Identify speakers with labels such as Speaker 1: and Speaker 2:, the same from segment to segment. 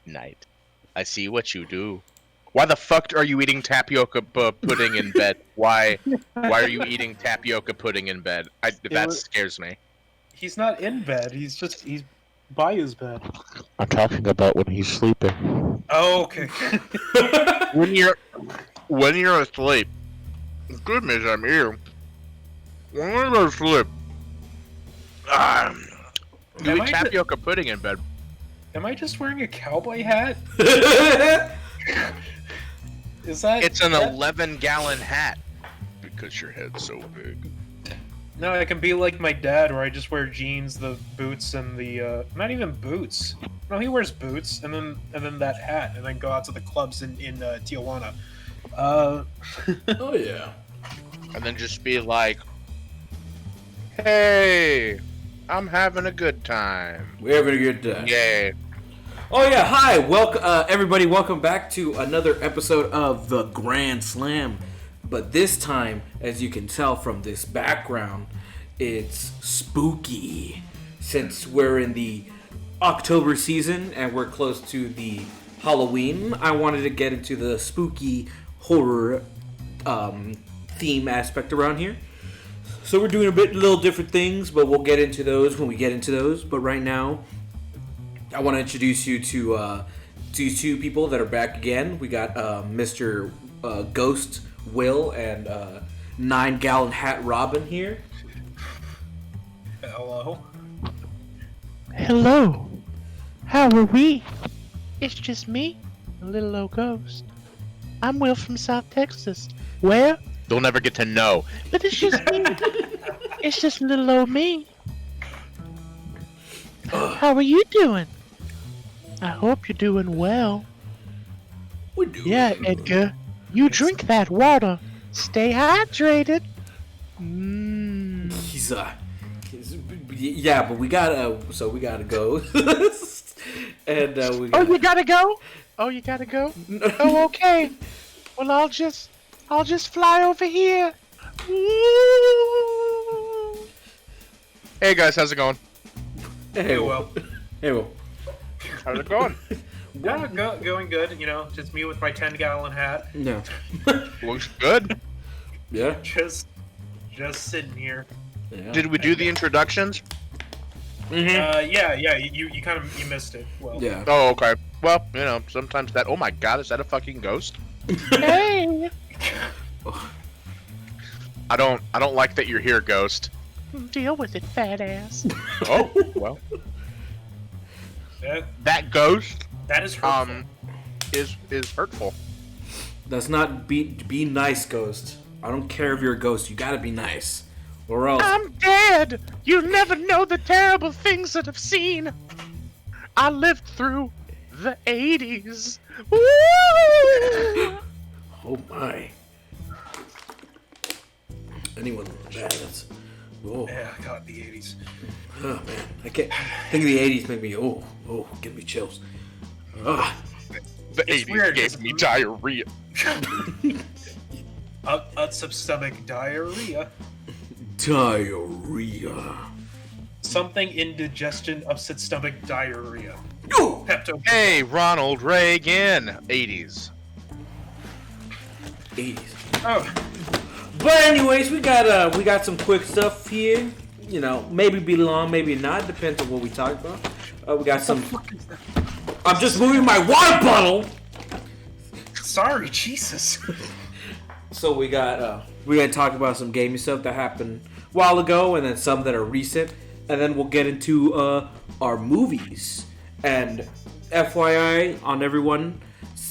Speaker 1: midnight. I see what you do. Why the fuck are you eating tapioca pudding in bed? Why are you eating tapioca pudding in bed? Scares me.
Speaker 2: He's not in bed. He's by his bed.
Speaker 3: I'm talking about when he's sleeping.
Speaker 2: Oh, okay.
Speaker 1: When you're asleep. Goodness, I'm here. When you're asleep. You eat tapioca pudding in bed.
Speaker 2: Am I just wearing a cowboy hat? Is that?
Speaker 1: It's an 11-gallon hat. Because your head's so big.
Speaker 2: No, I can be like my dad, where I just wear jeans, the boots, and the not even boots. No, he wears boots, and then that hat, and then go out to the clubs in Tijuana.
Speaker 4: Oh yeah.
Speaker 1: And then just be like, "Hey, I'm having a good time.
Speaker 4: We're having a good time.
Speaker 1: Yay!"
Speaker 4: Oh yeah, hi, welcome everybody. Welcome back to another episode of the Grand Slam. But this time, as you can tell from this background, it's spooky. Since we're in the October season and we're close to the Halloween, I wanted to get into the spooky horror theme aspect around here. So we're doing little different things, but we'll get into those when we get into those. But right now, I want to introduce you to two people that are back again. We got Mr. Ghost Will and 9-gallon hat Robin here.
Speaker 2: Hello.
Speaker 5: Hello. How are we? It's just me, a little old ghost. I'm Will from South Texas. Where?
Speaker 1: They'll never get to know.
Speaker 5: But it's just me. It's just little old me. How are you doing? I hope you're doing well.
Speaker 4: We're doing
Speaker 5: Yeah, Edgar. You drink that water. Stay hydrated.
Speaker 4: Yeah, but we gotta go. And we
Speaker 5: Oh, you gotta go? Oh, you gotta go? Oh, okay. Well, I'll just fly over here.
Speaker 1: Hey guys, how's it going?
Speaker 4: Hey, Will. Hey, Will.
Speaker 1: How's it going?
Speaker 2: Yeah, going good. You know, just me with my 10-gallon hat.
Speaker 4: No.
Speaker 1: Looks good.
Speaker 4: Yeah.
Speaker 2: Just sitting here.
Speaker 4: Yeah.
Speaker 1: Did we do the introductions?
Speaker 4: Mm-hmm.
Speaker 2: Yeah. You missed it. Well.
Speaker 4: Yeah.
Speaker 1: Oh, okay. Well, you know, sometimes that. Oh my God, is that a fucking ghost?
Speaker 5: Hey.
Speaker 1: I don't like that you're here, ghost.
Speaker 5: Deal with it, fat ass.
Speaker 1: Oh well. That ghost.
Speaker 2: That is hurtful.
Speaker 1: Is hurtful.
Speaker 4: That's not be nice, Ghost. I don't care if you're a ghost. You gotta be nice, or else.
Speaker 5: I'm dead. You never know the terrible things that I've seen. I lived through the 80s. Woo!
Speaker 4: Oh my. Anyone bad? That's. Oh.
Speaker 2: Yeah, God, the 80s.
Speaker 4: Oh man, I can't think of the 80s. Make me give me chills. Ah.
Speaker 1: The
Speaker 2: It's
Speaker 1: 80s
Speaker 2: weird,
Speaker 1: gave
Speaker 2: isn't
Speaker 1: me
Speaker 2: it?
Speaker 1: diarrhea.
Speaker 2: Upset stomach diarrhea.
Speaker 4: Diarrhea.
Speaker 2: Something indigestion, upset stomach diarrhea.
Speaker 4: Oh.
Speaker 2: Pepto.
Speaker 1: Hey, Ronald Reagan. 80s.
Speaker 4: 80s.
Speaker 2: Oh,
Speaker 4: But anyways, we got some quick stuff here. You know, maybe be long, maybe not. Depends on what we talk about. We got some. I'm just moving my water bottle.
Speaker 2: sorry, Jesus.
Speaker 4: So we're gonna talk about some gaming stuff that happened a while ago, and then some that are recent, and then we'll get into our movies. And FYI on everyone,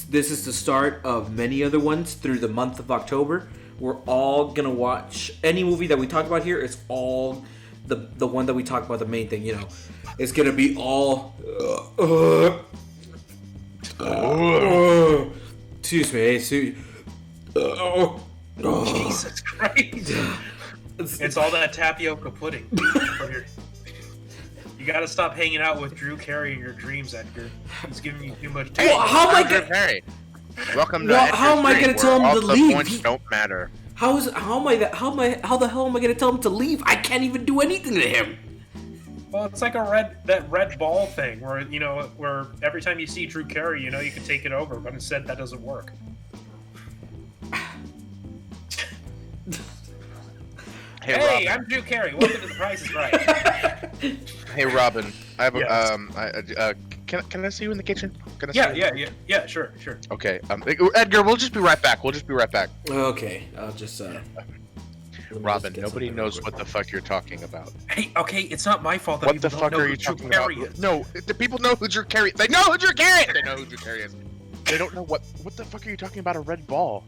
Speaker 4: this is the start of many other ones through the month of October. We're all gonna watch any movie that we talk about here. It's all the one that we talk about, the main thing. You know, it's gonna be all. Excuse me.
Speaker 2: Jesus Christ. It's all that tapioca pudding. You gotta stop hanging out with Drew Carey in your dreams, Edgar. He's giving you too much time.
Speaker 1: Hey,
Speaker 4: how am I
Speaker 1: Drew
Speaker 4: gonna?
Speaker 1: Carey. Welcome to
Speaker 4: Well, how am I gonna tell him
Speaker 1: all
Speaker 4: to
Speaker 1: the
Speaker 4: leave?
Speaker 1: points don't matter.
Speaker 4: How the hell am I gonna tell him to leave? I can't even do anything to him.
Speaker 2: Well, it's like that red ball thing where every time you see Drew Carey, you can take it over, but instead that doesn't work. Hey, I'm Drew Carey. Welcome to The Price is Right.
Speaker 1: Hey, Robin. I have
Speaker 2: Yes.
Speaker 1: Can I see you in the kitchen? Can I see you?
Speaker 2: Yeah. Sure.
Speaker 1: Okay. Edgar, we'll just be right back.
Speaker 4: Okay, I'll just
Speaker 1: Robin, nobody knows what the fuck you're talking about.
Speaker 2: Hey, okay, it's not my fault that
Speaker 1: What
Speaker 2: people
Speaker 1: the
Speaker 2: don't
Speaker 1: fuck
Speaker 2: know
Speaker 1: are
Speaker 2: who
Speaker 1: you
Speaker 2: Drew
Speaker 1: talking
Speaker 2: Carey
Speaker 1: about?
Speaker 2: is.
Speaker 1: No, the people know who Drew Carey. They know who Drew Carey. They know who Drew Carey is. They don't know what the fuck are you talking about? A red ball?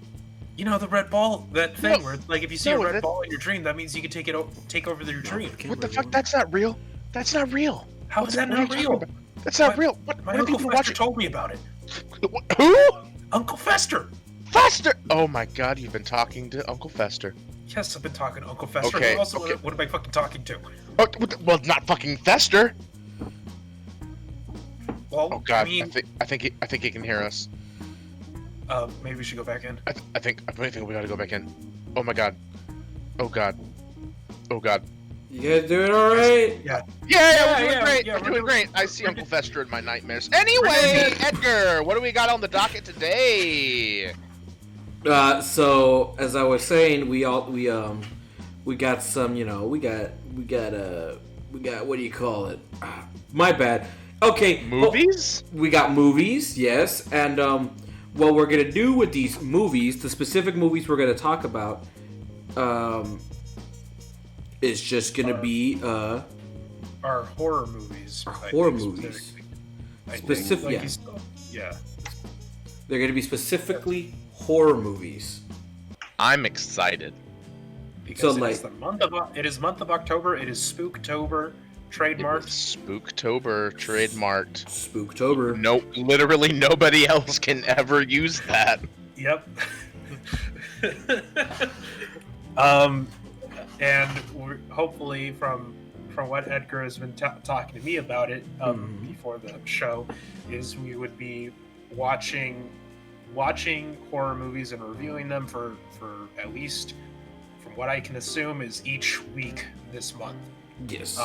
Speaker 2: You know the red ball, that thing
Speaker 1: No,
Speaker 2: where like if you see
Speaker 1: no,
Speaker 2: a red
Speaker 1: that-
Speaker 2: ball in your dream, that means you can take over your dream.
Speaker 1: What the fuck? That's not real. That's not real.
Speaker 2: How is that
Speaker 1: What are
Speaker 2: not
Speaker 1: you talking
Speaker 2: real?
Speaker 1: about? That's not
Speaker 2: My-
Speaker 1: real. What
Speaker 2: My
Speaker 1: are
Speaker 2: Uncle
Speaker 1: people
Speaker 2: Fester
Speaker 1: watching?
Speaker 2: told me about it.
Speaker 1: Who?
Speaker 2: Uncle Fester.
Speaker 1: Fester! Oh my god, you've been talking to Uncle Fester.
Speaker 2: Yes, I've been talking to Uncle Fester.
Speaker 1: Okay,
Speaker 2: Who else?
Speaker 1: okay.
Speaker 2: What am I fucking talking to?
Speaker 1: Oh, well, not fucking Fester.
Speaker 2: Well,
Speaker 1: Oh god,
Speaker 2: I mean,
Speaker 1: I think he can hear us.
Speaker 2: maybe we should go back in.
Speaker 1: I think we gotta go back in. Oh my god. Oh god. Oh god.
Speaker 4: You guys doing all right?
Speaker 1: Yeah,
Speaker 2: Yeah,
Speaker 1: we're doing
Speaker 2: yeah,
Speaker 1: great.
Speaker 2: yeah,
Speaker 1: we're
Speaker 2: we're
Speaker 1: doing
Speaker 2: doing-
Speaker 1: great. I see
Speaker 2: we're
Speaker 1: Uncle
Speaker 2: doing-
Speaker 1: Fester in my nightmares. Anyway, Edgar, what do we got on the docket today?
Speaker 4: So as I was saying, we got some, we got what do you call it? My bad. Okay,
Speaker 1: Movies?
Speaker 4: we got movies, yes, and what we're gonna do with these movies, the specific movies we're gonna talk about, is just gonna be
Speaker 2: Our horror movies.
Speaker 4: our
Speaker 2: I
Speaker 4: horror
Speaker 2: think,
Speaker 4: movies.
Speaker 2: specifically. I think,
Speaker 4: Specific-
Speaker 2: like
Speaker 4: yeah.
Speaker 2: you said. Yeah.
Speaker 4: They're gonna be specifically horror movies.
Speaker 1: I'm excited.
Speaker 2: Because
Speaker 4: So,
Speaker 2: it
Speaker 4: like-
Speaker 2: is it is month of October. It is Spooktober, trademarked.
Speaker 1: Spooktober, trademarked.
Speaker 4: Spooktober.
Speaker 1: No, literally nobody else can ever use that.
Speaker 2: Yep. And we're, hopefully from what Edgar has been talking to me about it before the show, is we would be watching horror movies and reviewing them for at least, from what I can assume, is each week this month.
Speaker 4: Yes.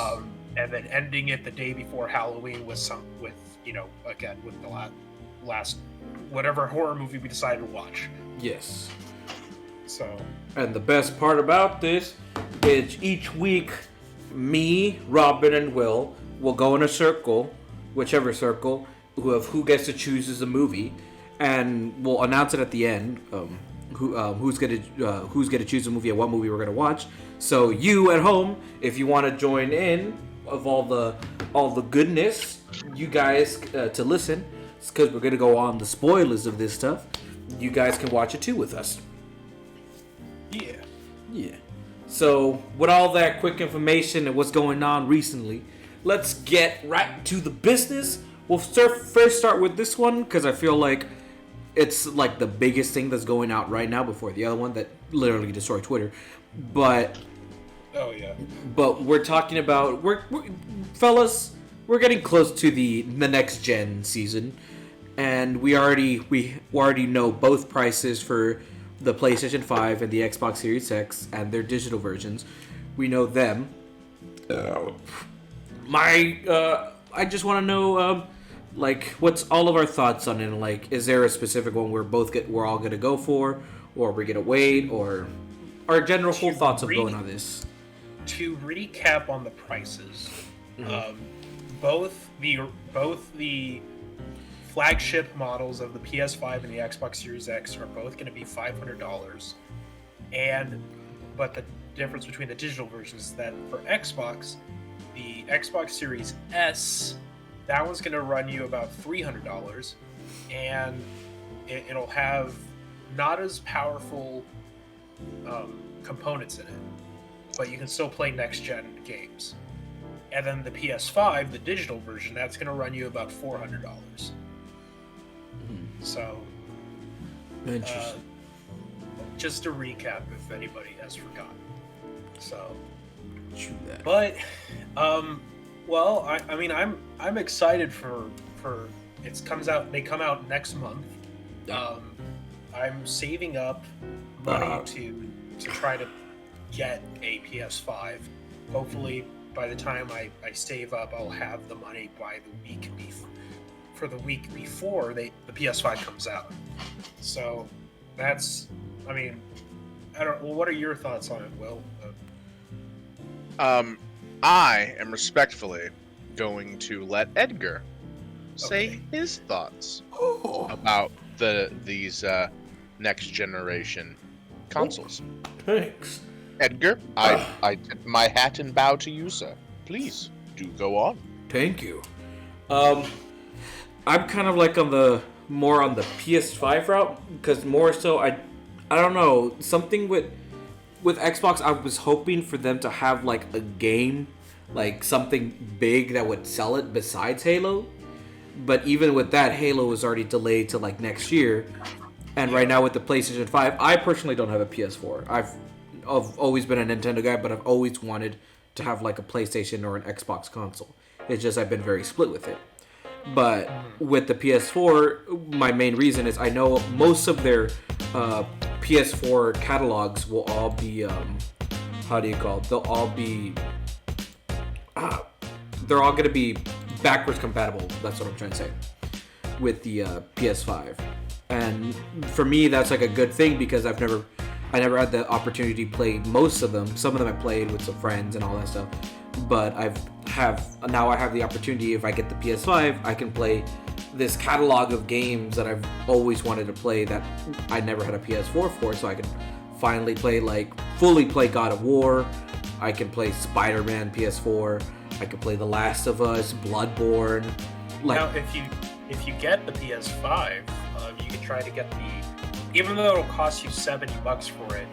Speaker 2: And then ending it the day before Halloween with the last whatever horror movie we decided to watch.
Speaker 4: Yes.
Speaker 2: So
Speaker 4: And the best part about this is each week, me, Robin, and Will go in a circle, whichever circle, who gets to choose a movie, and we'll announce it at the end. Who's gonna choose a movie and what movie we're gonna watch. So you at home, if you want to join in of all the goodness, you guys to listen, because we're gonna go on the spoilers of this stuff. You guys can watch it too with us.
Speaker 2: yeah.
Speaker 4: Yeah. So, with all that quick information and what's going on recently, let's get right to the business. We'll first start with this one because I feel like it's like the biggest thing that's going out right now before the other one that literally destroyed Twitter. But
Speaker 2: Oh yeah.
Speaker 4: we're talking about fellas, we're getting close to the next gen season, and we already know both prices for the PlayStation 5 and the Xbox Series X and their digital versions. We know them. I just want to know, what's all of our thoughts on it? Like, is there a specific one we're all gonna go for, or we're gonna wait, or our general whole thoughts of going on this?
Speaker 2: To recap on the prices, both the flagship models of the PS5 and the Xbox Series X are both going to be $500, but the difference between the digital versions is that for Xbox, the Xbox Series S, that one's going to run you about $300, and it'll have not as powerful components in it, but you can still play next-gen games. And then the PS5, the digital version, that's going to run you about $400. So,
Speaker 4: Interesting.
Speaker 2: just to recap, if anybody has forgotten. So,
Speaker 4: True that.
Speaker 2: but, well, I mean, I'm excited for it comes out. They come out next month. I'm saving up money to try to get a PS5. Hopefully, by the time I save up, I'll have the money by the week for the week before the PS5 comes out. So that's, I mean, I don't. Well, what are your thoughts on it, Will?
Speaker 1: I am respectfully going to let Edgar say
Speaker 2: Okay.
Speaker 1: his thoughts
Speaker 4: Oh,
Speaker 1: about these next generation consoles.
Speaker 4: thanks.
Speaker 1: Edgar, I tip my hat and bow to you, sir. Please do go on.
Speaker 4: Thank you. I'm kind of like on the PS5 route because more so I don't know, something with Xbox. I was hoping for them to have like a game, like something big that would sell it besides Halo. But even with that, Halo is already delayed to like next year. And right now with the PlayStation 5, I personally don't have a PS4. I've always been a Nintendo guy, but I've always wanted to have like a PlayStation or an Xbox console. It's just I've been very split with it. But with the PS4, my main reason is I know most of their PS4 catalogs will all be they'll all be they're all going to be backwards compatible. That's what I'm trying to say with the PS5. And for me, that's like a good thing because I never had the opportunity to play most of them. Some of them I played with some friends and all that stuff. But now I have the opportunity. If I get the PS5, I can play this catalog of games that I've always wanted to play that I never had a PS4 for. So I can finally fully play God of War. I can play Spider-Man PS4. I can play The Last of Us, Bloodborne.
Speaker 2: Now, if you get the PS5, you can try to get even though it'll cost you $70 for it,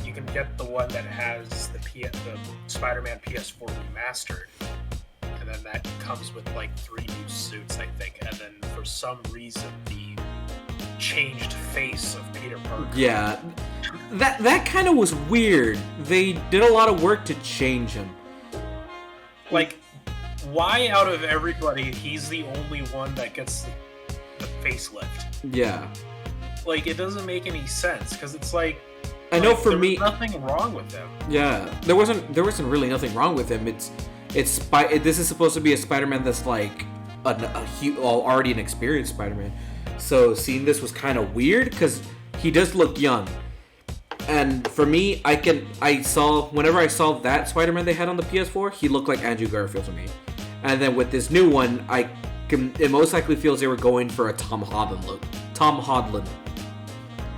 Speaker 2: you can get the one that has the Spider-Man PS4 remastered, and then that comes with like 3 new suits, I think, and then for some reason the changed face of Peter Parker.
Speaker 4: Yeah, that kind of was weird. They did a lot of work to change him.
Speaker 2: Like, why out of everybody he's the only one that gets the facelift?
Speaker 4: Yeah.
Speaker 2: Like, it doesn't make any sense because it's like
Speaker 4: I know for
Speaker 2: there
Speaker 4: me,
Speaker 2: was nothing wrong with him.
Speaker 4: yeah, there wasn't really nothing wrong with him. This is supposed to be a Spider-Man that's like already an experienced Spider-Man. So seeing this was kind of weird because he does look young. And for me, whenever I saw that Spider-Man they had on the PS4, he looked like Andrew Garfield to me. And then with this new one, it most likely feels they were going for a Tom Holland look. Tom Holland.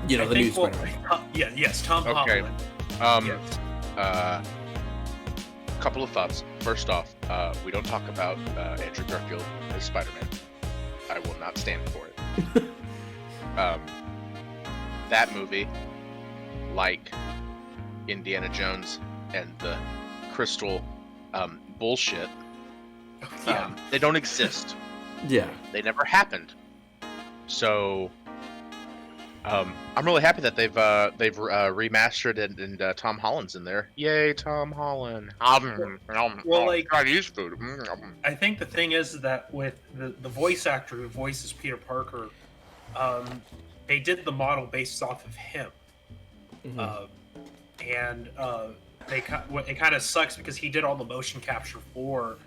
Speaker 4: You know, the new Spider-Man.
Speaker 2: Tom
Speaker 1: Okay.
Speaker 2: Holland. Yes.
Speaker 1: Couple of thoughts. First off, we don't talk about Andrew Garfield as Spider-Man. I will not stand for it. That movie, like Indiana Jones and the Crystal bullshit, they don't exist.
Speaker 4: Yeah.
Speaker 1: They never happened. So I'm really happy that they've remastered it and Tom Holland's in there. Yay, Tom Holland!
Speaker 2: Well, like,
Speaker 1: Chinese food.
Speaker 2: I think the thing is that with the voice actor who voices Peter Parker, they did the model based off of him. And it kind of sucks because he did all the motion capture for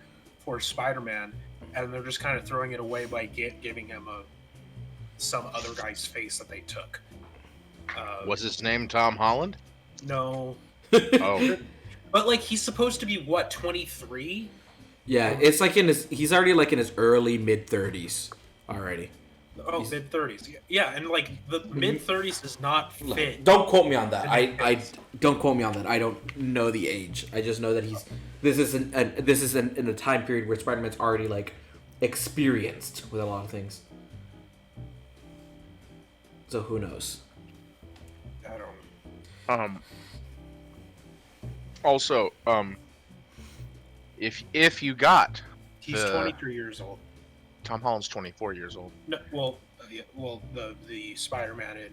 Speaker 2: Spider-Man, and they're just kind of throwing it away by giving him some other guy's face that they took.
Speaker 1: Was his name Tom Holland?
Speaker 2: No.
Speaker 1: Oh,
Speaker 2: But like, he's supposed to be what, 23?
Speaker 4: Yeah, it's like he's already like in his early mid-30s already.
Speaker 2: Oh, mid-30s. Yeah, and like the mid-30s is not fit.
Speaker 4: Don't quote me on that. I don't quote me on that. I don't know the age. I just know that this is in a time period where Spider-Man's already like experienced with a lot of things. So who knows?
Speaker 2: I don't know.
Speaker 1: Also, if you got
Speaker 2: He's 23 years old.
Speaker 1: Tom Holland's 24 years old.
Speaker 2: No, the Spider-Man in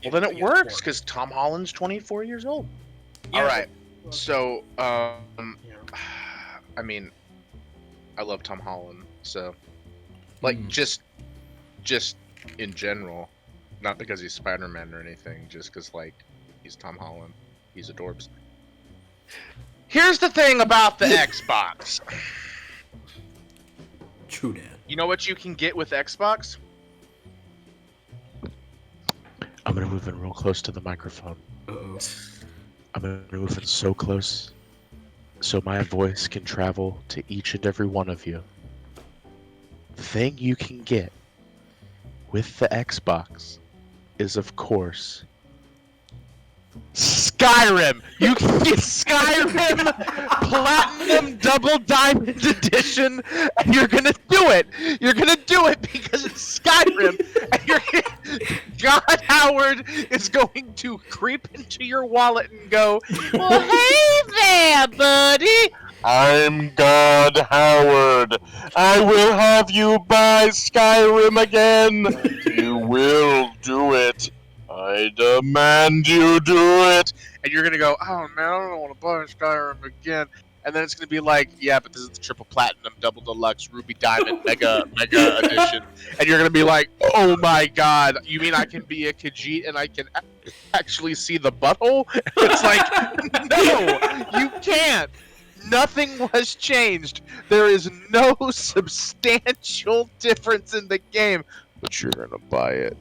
Speaker 1: Well, then it works because Tom Holland's 24 years old.
Speaker 2: Yeah,
Speaker 1: All right.
Speaker 2: but-
Speaker 1: So,
Speaker 2: Yeah.
Speaker 1: I mean, I love Tom Holland. So, like, just in general, not because he's Spider-Man or anything, just because like he's Tom Holland. He's adorbs. Here's the thing about the Xbox.
Speaker 4: True, Dad.
Speaker 1: You know what you can get with Xbox?
Speaker 3: I'm gonna move in real close to the microphone.
Speaker 4: Uh-oh.
Speaker 3: I'm gonna move in so close so my voice can travel to each and every one of you. The thing you can get with the Xbox is, of course, Skyrim. You can get Skyrim Platinum Double Diamond Edition, and you're gonna do it. You're gonna do it because it's Skyrim, and God Howard is going to creep into your wallet and go, "Well, hey there, buddy. I'm God Howard. I will have you buy Skyrim again. You will do it. I demand you do it." And you're gonna go, "Oh man, I don't want to buy Skyrim again." And then it's gonna be like, "Yeah, but this is the triple platinum, double deluxe, ruby diamond, mega edition." And you're gonna be like, "Oh my god, you mean I can be a Khajiit and I can actually see the butthole?" It's like, no, you can't. Nothing was changed. There is no substantial difference in the game. But you're gonna buy it.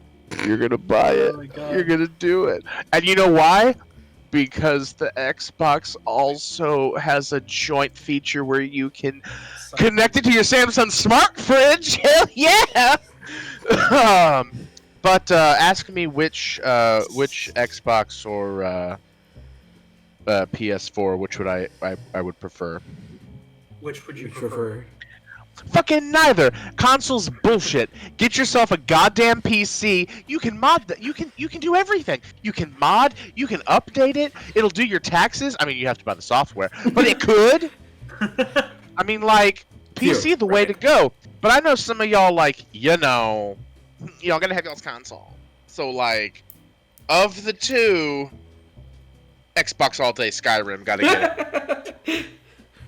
Speaker 3: You're gonna buy it.
Speaker 2: Oh my God.
Speaker 3: You're gonna do it. And you know why? Because the Xbox also has a joint feature where you can connect it to your Samsung smart fridge. Hell yeah! But ask me which Xbox or PS4, which would I would prefer.
Speaker 2: Which would you prefer?
Speaker 3: Fucking neither. Console's bullshit. Get yourself a goddamn PC. You can mod that. You can do everything. You can mod. You can update it. It'll do your taxes. I mean, you have to buy the software, but it could. I mean, like, PC the way to go. But I know some of y'all like, y'all gonna have y'all's console. So like, of the two, Xbox all day, Skyrim, gotta get it.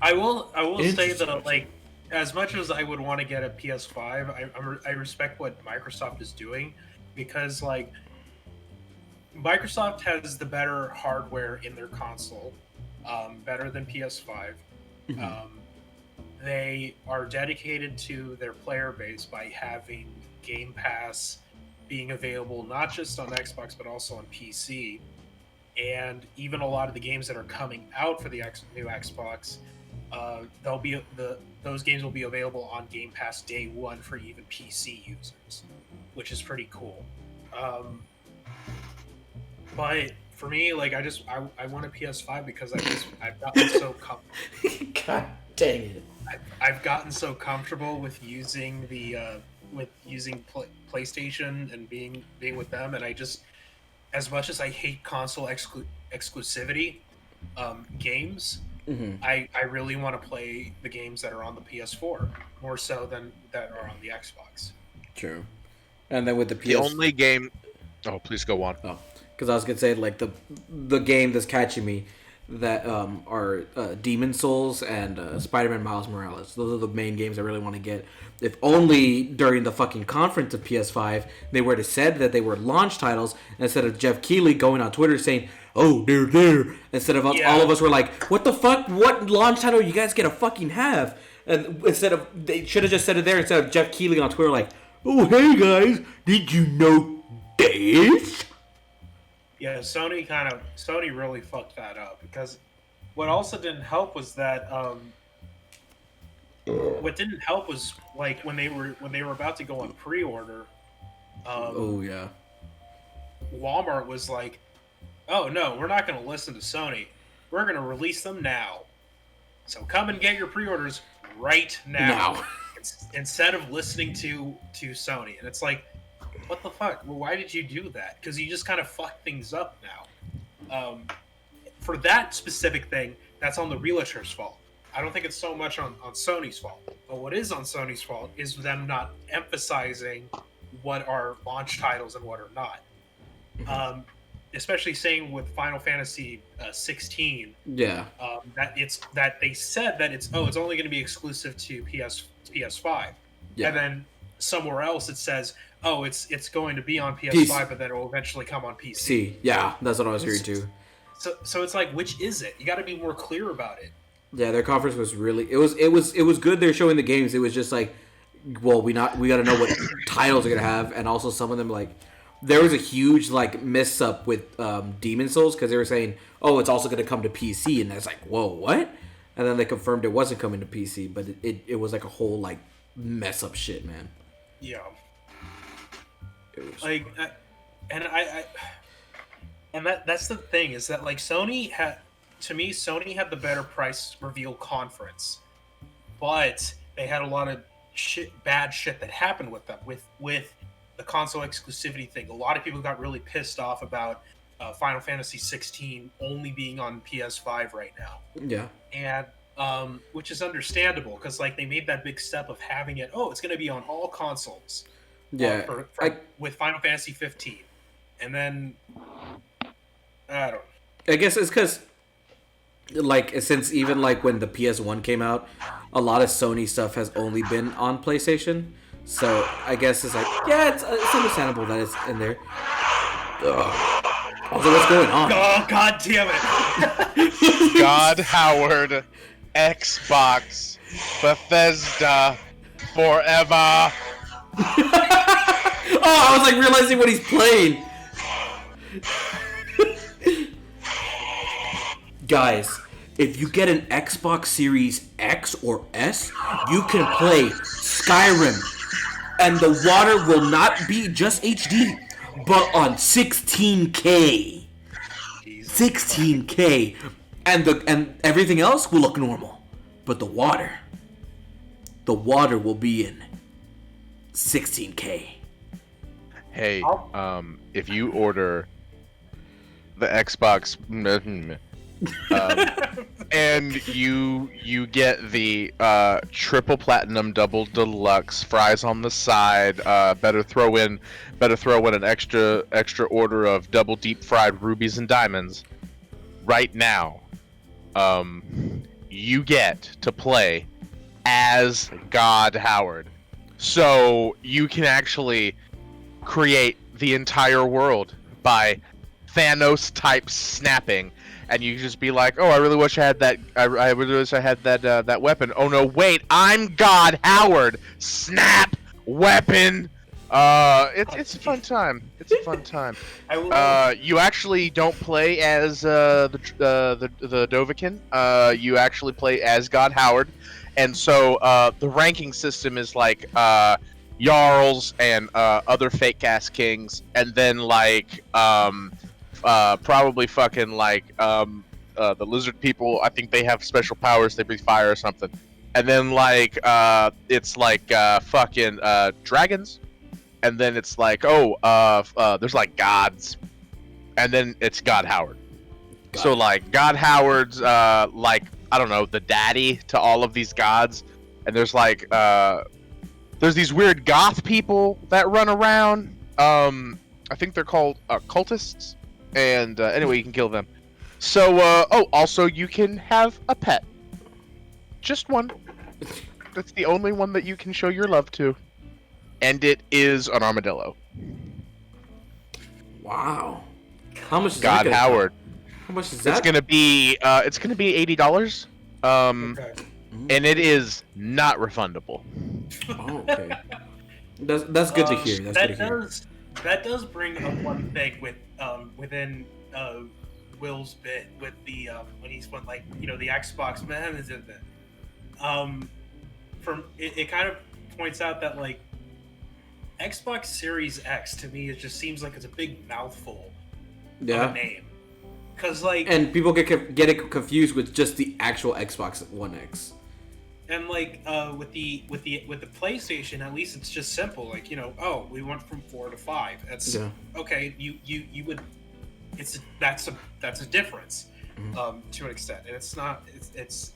Speaker 2: I will say that, like, as much as I would want to get a PS5, I respect what Microsoft is doing, because, like, Microsoft has the better hardware in their console, better than PS5. They are dedicated to their player base by having Game Pass being available not just on Xbox but also on PC. And even a lot of the games that are coming out for the new Xbox, those games will be available on Game Pass day one for even PC users, which is pretty cool. But for me, like, I want a PS5 because I've gotten so comfortable.
Speaker 4: God dang it!
Speaker 2: I've gotten so comfortable with using PlayStation and being with them, and I just, as much as I hate console exclusivity games, I really want to play the games that are on the PS4 more so than that are on the Xbox.
Speaker 4: True. And then with the
Speaker 1: The only game. Oh, please go on.
Speaker 4: Oh, because I was gonna say, like, the game that's catching me that are Demon Souls and Spider-Man Miles Morales. Those are the main games I really want to get. If only during the fucking conference of PS5 they would have said that they were launch titles instead of Jeff Keighley going on Twitter saying, "Oh, they're there," instead of all of us were like, "What the fuck? What launch title you guys gonna fucking have?" And instead of, they should have just said it there instead of Jeff Keighley on Twitter like, "Oh, hey guys, did you know this?"
Speaker 2: Yeah, Sony really fucked that up, because what also didn't help was that what didn't help was, like, when they were about to go on pre-order.
Speaker 4: Oh yeah.
Speaker 2: Walmart was like, "Oh no, we're not going to listen to Sony. We're going to release them now. So come and get your pre-orders right now." Instead of listening to Sony. And it's like, what the fuck? Well, why did you do that? Because you just kind of fucked things up now. For that specific thing, that's on the realtor's fault. I don't think it's so much on Sony's fault. But what is on Sony's fault is them not emphasizing what are launch titles and what are not. Especially saying with Final Fantasy 16, that they said that it's only going to be exclusive to PS5, and then somewhere else it says, it's going to be on PS5, but then it will eventually come on PC.
Speaker 4: Yeah, that's what I was hearing too.
Speaker 2: So it's like, which is it? You got to be more clear about it.
Speaker 4: Yeah, their conference was really it was good. They're showing the games. It was just like, well, we got to know what titles they're gonna have, and also some of them like there was a huge like mess up with Demon Souls because they were saying, oh, it's also gonna come to PC, and it's like, whoa, what? And then they confirmed it wasn't coming to PC, but it was like a whole like mess up shit, man.
Speaker 2: Yeah.
Speaker 4: It was
Speaker 2: Like, and that's the thing is that like Sony had the better price reveal conference, but they had a lot of bad shit that happened with them with the console exclusivity thing. A lot of people got really pissed off about Final Fantasy 16 only being on PS5 right now.
Speaker 4: yeah.
Speaker 2: And which is understandable because like they made that big step of having it. Oh, it's going to be on all consoles.
Speaker 4: Yeah,
Speaker 2: with Final Fantasy 15, and then I don't know.
Speaker 4: I guess it's because, like, since even like when the PS1 came out, a lot of Sony stuff has only been on PlayStation. So I guess it's like, yeah, it's understandable that it's in there. Also, what's going on?
Speaker 2: Oh, God damn it!
Speaker 3: God Howard, Xbox, Bethesda, forever.
Speaker 4: Oh, I was like realizing what he's playing. Guys, if you get an Xbox Series X or S, you can play Skyrim. And the water will not be just HD, but on 16K. 16K. And everything else will look normal. But the water will be in 16K.
Speaker 3: Hey, if you order the Xbox, and you get the triple platinum, double deluxe fries on the side, better throw in an extra order of double deep fried rubies and diamonds. Right now, you get to play as God Howard, so you can actually create the entire world by Thanos type snapping, and you just be like, oh, I really wish I had that. I really wish I had that weapon. Oh no, wait, I'm God Howard. Snap weapon. It's a fun time. It's a fun time. You actually don't play as the Dovahkiin. You actually play as God Howard, and so the ranking system is like Jarls and other fake ass kings, and then like probably fucking like the lizard people. I think they have special powers. They breathe fire or something. And then like it's like fucking dragons. And then it's like there's like gods. And then it's God Howard. So like God Howard's like, I don't know, the daddy to all of these gods. And there's like there's these weird goth people that run around. I think they're called cultists. And anyway, you can kill them. So, also you can have a pet. Just one. That's the only one that you can show your love to. And it is an armadillo.
Speaker 4: Wow. How much is
Speaker 3: God
Speaker 4: that
Speaker 3: Howard.
Speaker 4: How much is that?
Speaker 3: It's gonna be $80.
Speaker 2: Okay.
Speaker 3: And it is not refundable.
Speaker 4: Oh, okay. That's good to hear. That's good to hear.
Speaker 2: That does bring up one thing with within Will's bit with the when he's went like, you know, the Xbox man is in there. From it kind of points out that like Xbox Series X to me it just seems like it's a big mouthful of a name. Cause like,
Speaker 4: and people get it confused with just the actual Xbox One X.
Speaker 2: And like with the PlayStation, at least it's just simple. Like, you know, oh, we went from 4 to 5. That's okay. You would. That's a difference to an extent, and it's not. It's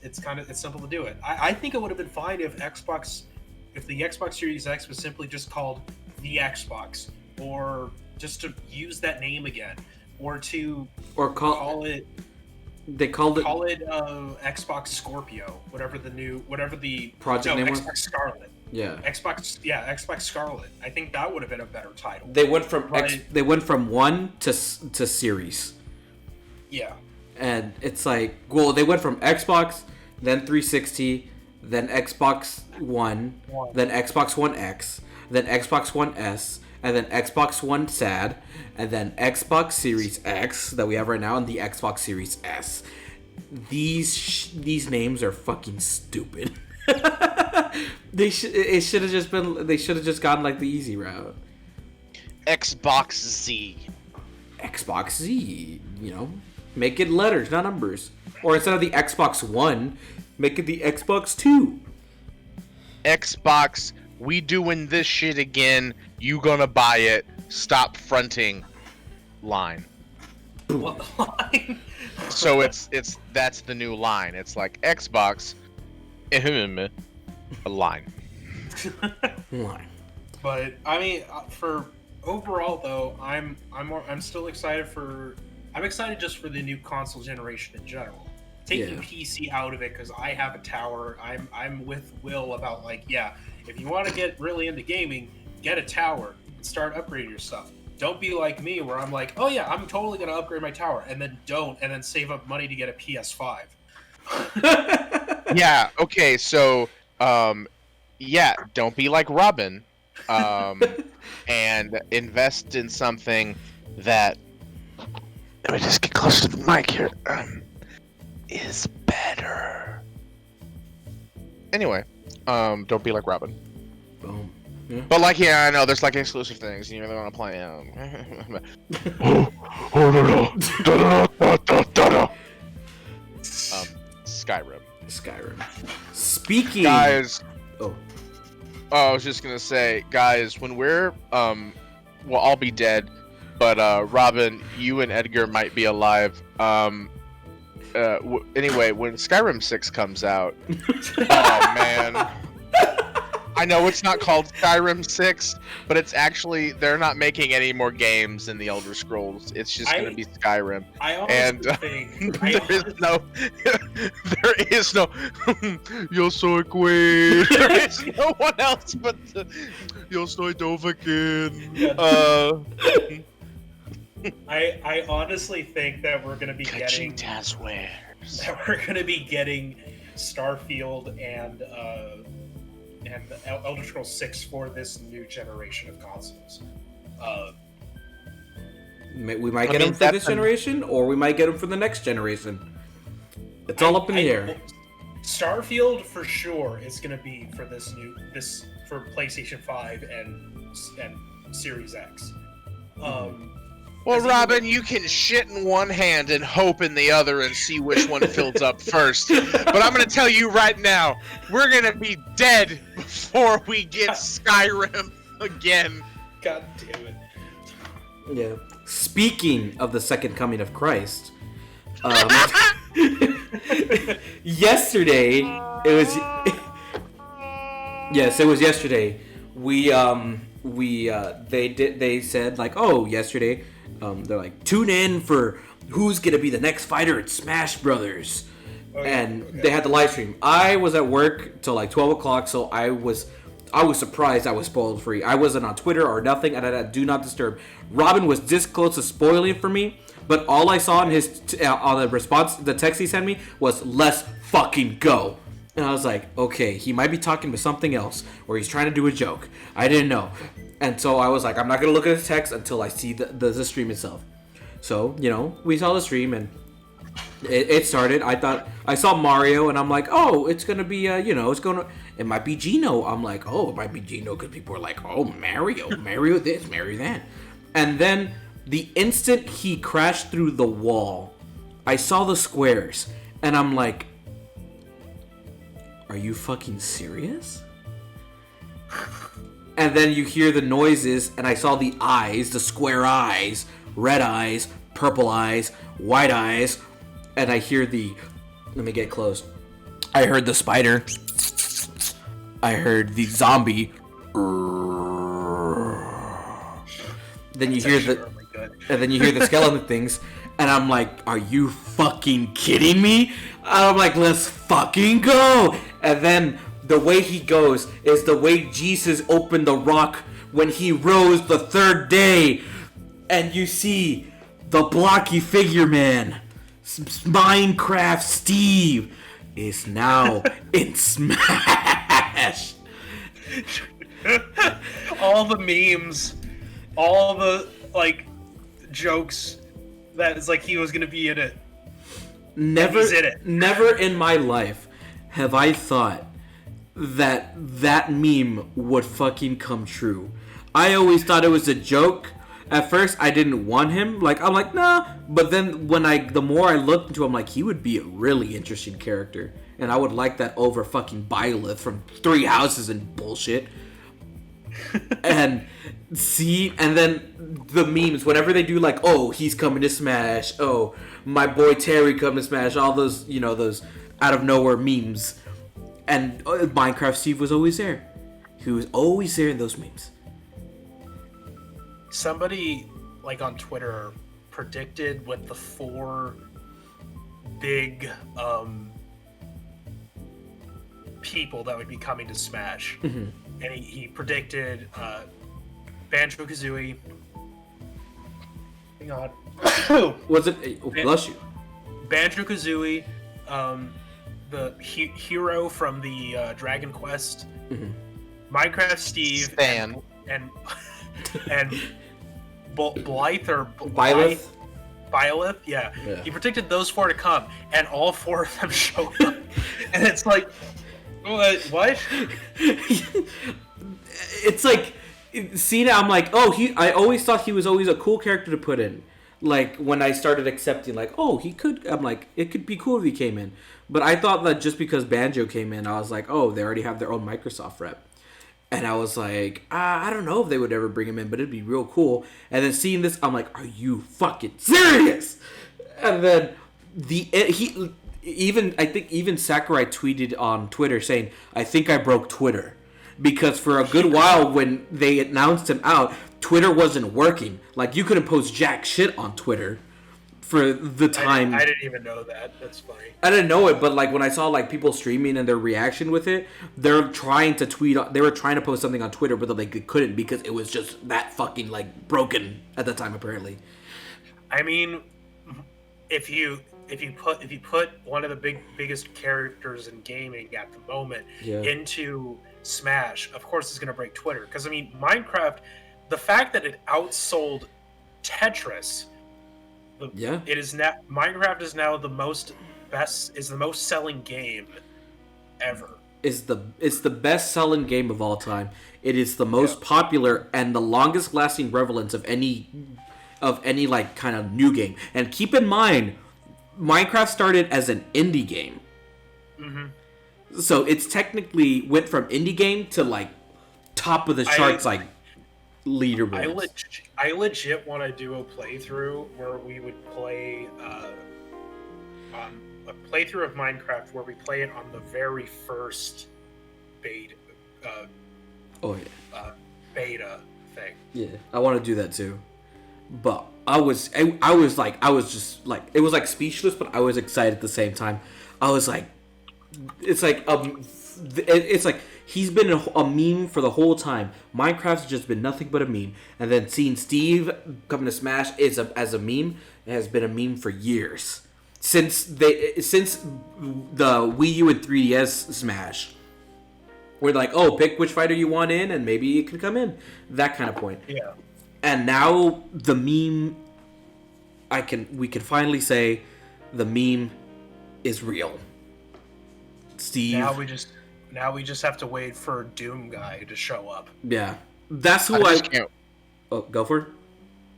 Speaker 2: simple to do it. I think it would have been fine if the Xbox Series X was simply just called the Xbox, or just to use that name again, or call it.
Speaker 4: They called it
Speaker 2: Xbox Scorpio, whatever the
Speaker 4: project name was.
Speaker 2: Xbox Scarlet.
Speaker 4: Yeah.
Speaker 2: Xbox Scarlet. I think that would have been a better title.
Speaker 4: They went from One to Series.
Speaker 2: Yeah.
Speaker 4: And it's like, well, they went from Xbox, then 360, then Xbox One, then Xbox One X, then Xbox One S, and then Xbox One SAD, and then Xbox Series X that we have right now, and the Xbox Series S. These names are fucking stupid. They should have just gone like the easy route.
Speaker 3: Xbox Z.
Speaker 4: Xbox Z, make it letters, not numbers. Or instead of the Xbox One, make it the Xbox 2.
Speaker 3: Xbox, we doing this shit again. You gonna buy it. Stop fronting. Line.
Speaker 2: What line?
Speaker 3: So that's the new line. It's like Xbox, a line.
Speaker 4: Line.
Speaker 2: But I mean, for overall though, I'm still excited for. I'm excited just for the new console generation in general. Taking PC out of it because I have a tower. I'm with Will about if you want to get really into gaming, get a tower and start upgrading your stuff. Don't be like me where I'm like, oh yeah, I'm totally gonna upgrade my tower and then don't and then save up money to get a PS5.
Speaker 3: Yeah. Okay. So, don't be like Robin, and invest in something that. Let me just get close to the mic here. Is better. Anyway, don't be like Robin.
Speaker 4: Boom. Yeah.
Speaker 3: But I know there's exclusive things you really want to play. Skyrim. Speaking, guys.
Speaker 4: Oh,
Speaker 3: I was just gonna say, guys, when we're I'll be dead, but Robin, you and Edgar might be alive. Anyway, when Skyrim 6 comes out, oh man. I know it's not called Skyrim 6, but it's actually, they're not making any more games in the Elder Scrolls. It's just going to be Skyrim.
Speaker 2: I honestly think...
Speaker 3: there is no, yo soy Queen. There is no one else but yo soy Dovahkiin.
Speaker 2: I honestly think that we're going to be getting... That we're going to be getting Starfield and Elder Scrolls 6 for this new generation of consoles.
Speaker 4: We might get them for this generation, or we might get them for the next generation. It's all up in the air.
Speaker 2: Starfield for sure is going to be for for PlayStation 5 and Series X.
Speaker 3: Well, Robin, you can shit in one hand and hope in the other and see which one fills up first. But I'm going to tell you right now, we're going to be dead before we get Skyrim again.
Speaker 2: God damn it.
Speaker 4: Yeah. Speaking of the second coming of Christ, yesterday, it was yesterday. They said yesterday, they're like, tune in for who's gonna be the next fighter in Smash Brothers. They had the live stream. I was at work till 12 o'clock, so I was surprised I was spoiled free. I wasn't on Twitter or nothing, and I had do not disturb. Robin was this close to spoiling for me, but all I saw in his on the response, the text he sent me was "Let's fucking go," and I was like, okay, he might be talking about something else, or he's trying to do a joke. I didn't know, and so I was like, I'm not gonna look at his text until I see the stream itself. So we saw the stream and. It started. I saw Mario, and I'm like, oh, it's gonna be, it might be Gino. I'm like, oh, it might be Gino because people are like, oh, Mario this, Mario that. And then the instant he crashed through the wall, I saw the squares, and I'm like, are you fucking serious? And then you hear the noises, and I saw the eyes, the square eyes, red eyes, purple eyes, white eyes. And I hear let me get close. I heard the spider. I heard the zombie. Then you hear the skeleton things, and I'm like, are you fucking kidding me? And I'm like, let's fucking go. And then the way he goes is the way Jesus opened the rock when he rose the third day, and you see the blocky figure man Minecraft Steve is now in Smash.
Speaker 2: All the memes, all the like jokes that it's like he was gonna be in it.
Speaker 4: Never,
Speaker 2: He's in it.
Speaker 4: never in my life have I thought that meme would fucking come true. I always thought it was a joke. At first, I didn't want him. Like, I'm like, nah. But then the more I looked into him, like, he would be a really interesting character. And I would like that over fucking Byleth from Three Houses and bullshit. And then the memes, whenever they do like, oh, he's coming to Smash. Oh, my boy Terry coming to Smash. All those, those out of nowhere memes. And Minecraft Steve was always there. He was always there in those memes.
Speaker 2: Somebody like on Twitter predicted what the 4 big people that would be coming to Smash.
Speaker 4: Mm-hmm.
Speaker 2: And he predicted Banjo-Kazooie. Hang on.
Speaker 4: Was it? Oh, bless you.
Speaker 2: Banjo-Kazooie, the hero from the Dragon Quest,
Speaker 4: Mm-hmm.
Speaker 2: Minecraft Steve,
Speaker 3: Stan.
Speaker 2: and Blythe or
Speaker 4: Byleth?
Speaker 2: Byleth, yeah. He predicted those 4 to come, and all 4 of them showed up. And it's like, what?
Speaker 4: It's like, Cena, I'm like, I always thought he was always a cool character to put in. Like, when I started accepting, like, he could, I'm like, it could be cool if he came in. But I thought that just because Banjo came in, I was like, they already have their own Microsoft rep. And I was like, I don't know if they would ever bring him in, but it'd be real cool. And then seeing this, I'm like, are you fucking serious? And then I think even Sakurai tweeted on Twitter saying, I think I broke Twitter. Because for a good while when they announced him out, Twitter wasn't working. Like, you couldn't post jack shit on Twitter for the time.
Speaker 2: I didn't even know that. That's funny.
Speaker 4: I didn't know it, but like when I saw like people streaming and their reaction with it, they're trying to tweet. They were trying to post something on Twitter, but they couldn't because it was just that fucking like broken at the time apparently.
Speaker 2: I mean, if you put one of the biggest characters in gaming at the moment into Smash, of course it's gonna break Twitter. Because I mean, Minecraft, the fact that it outsold Tetris. It is now Minecraft is now the most selling game ever.
Speaker 4: It's the best selling game of all time. It is the most popular and the longest lasting relevance of any like kind of new game. And keep in mind, Minecraft started as an indie game. Mm-hmm. So it's technically went from indie game to like top of the charts like leaderboards.
Speaker 2: I legit want to do a playthrough where we would play a playthrough of Minecraft where we play it on the very first beta beta thing.
Speaker 4: Yeah, I want to do that too. But I was just like, it was like speechless, but I was excited at the same time. I was like, it's like he's been a meme for the whole time. Minecraft's just been nothing but a meme. And then seeing Steve coming to Smash as a meme, it has been a meme for years. Since the Wii U and 3DS Smash. We're like, pick which fighter you want in and maybe it can come in. That kind of point.
Speaker 2: Yeah. And
Speaker 4: now the meme, we can finally say the meme is real. Steve.
Speaker 2: Now we just have to wait for Doom Guy to show up.
Speaker 4: Yeah, that's who
Speaker 1: I can't.
Speaker 4: Oh, go for it.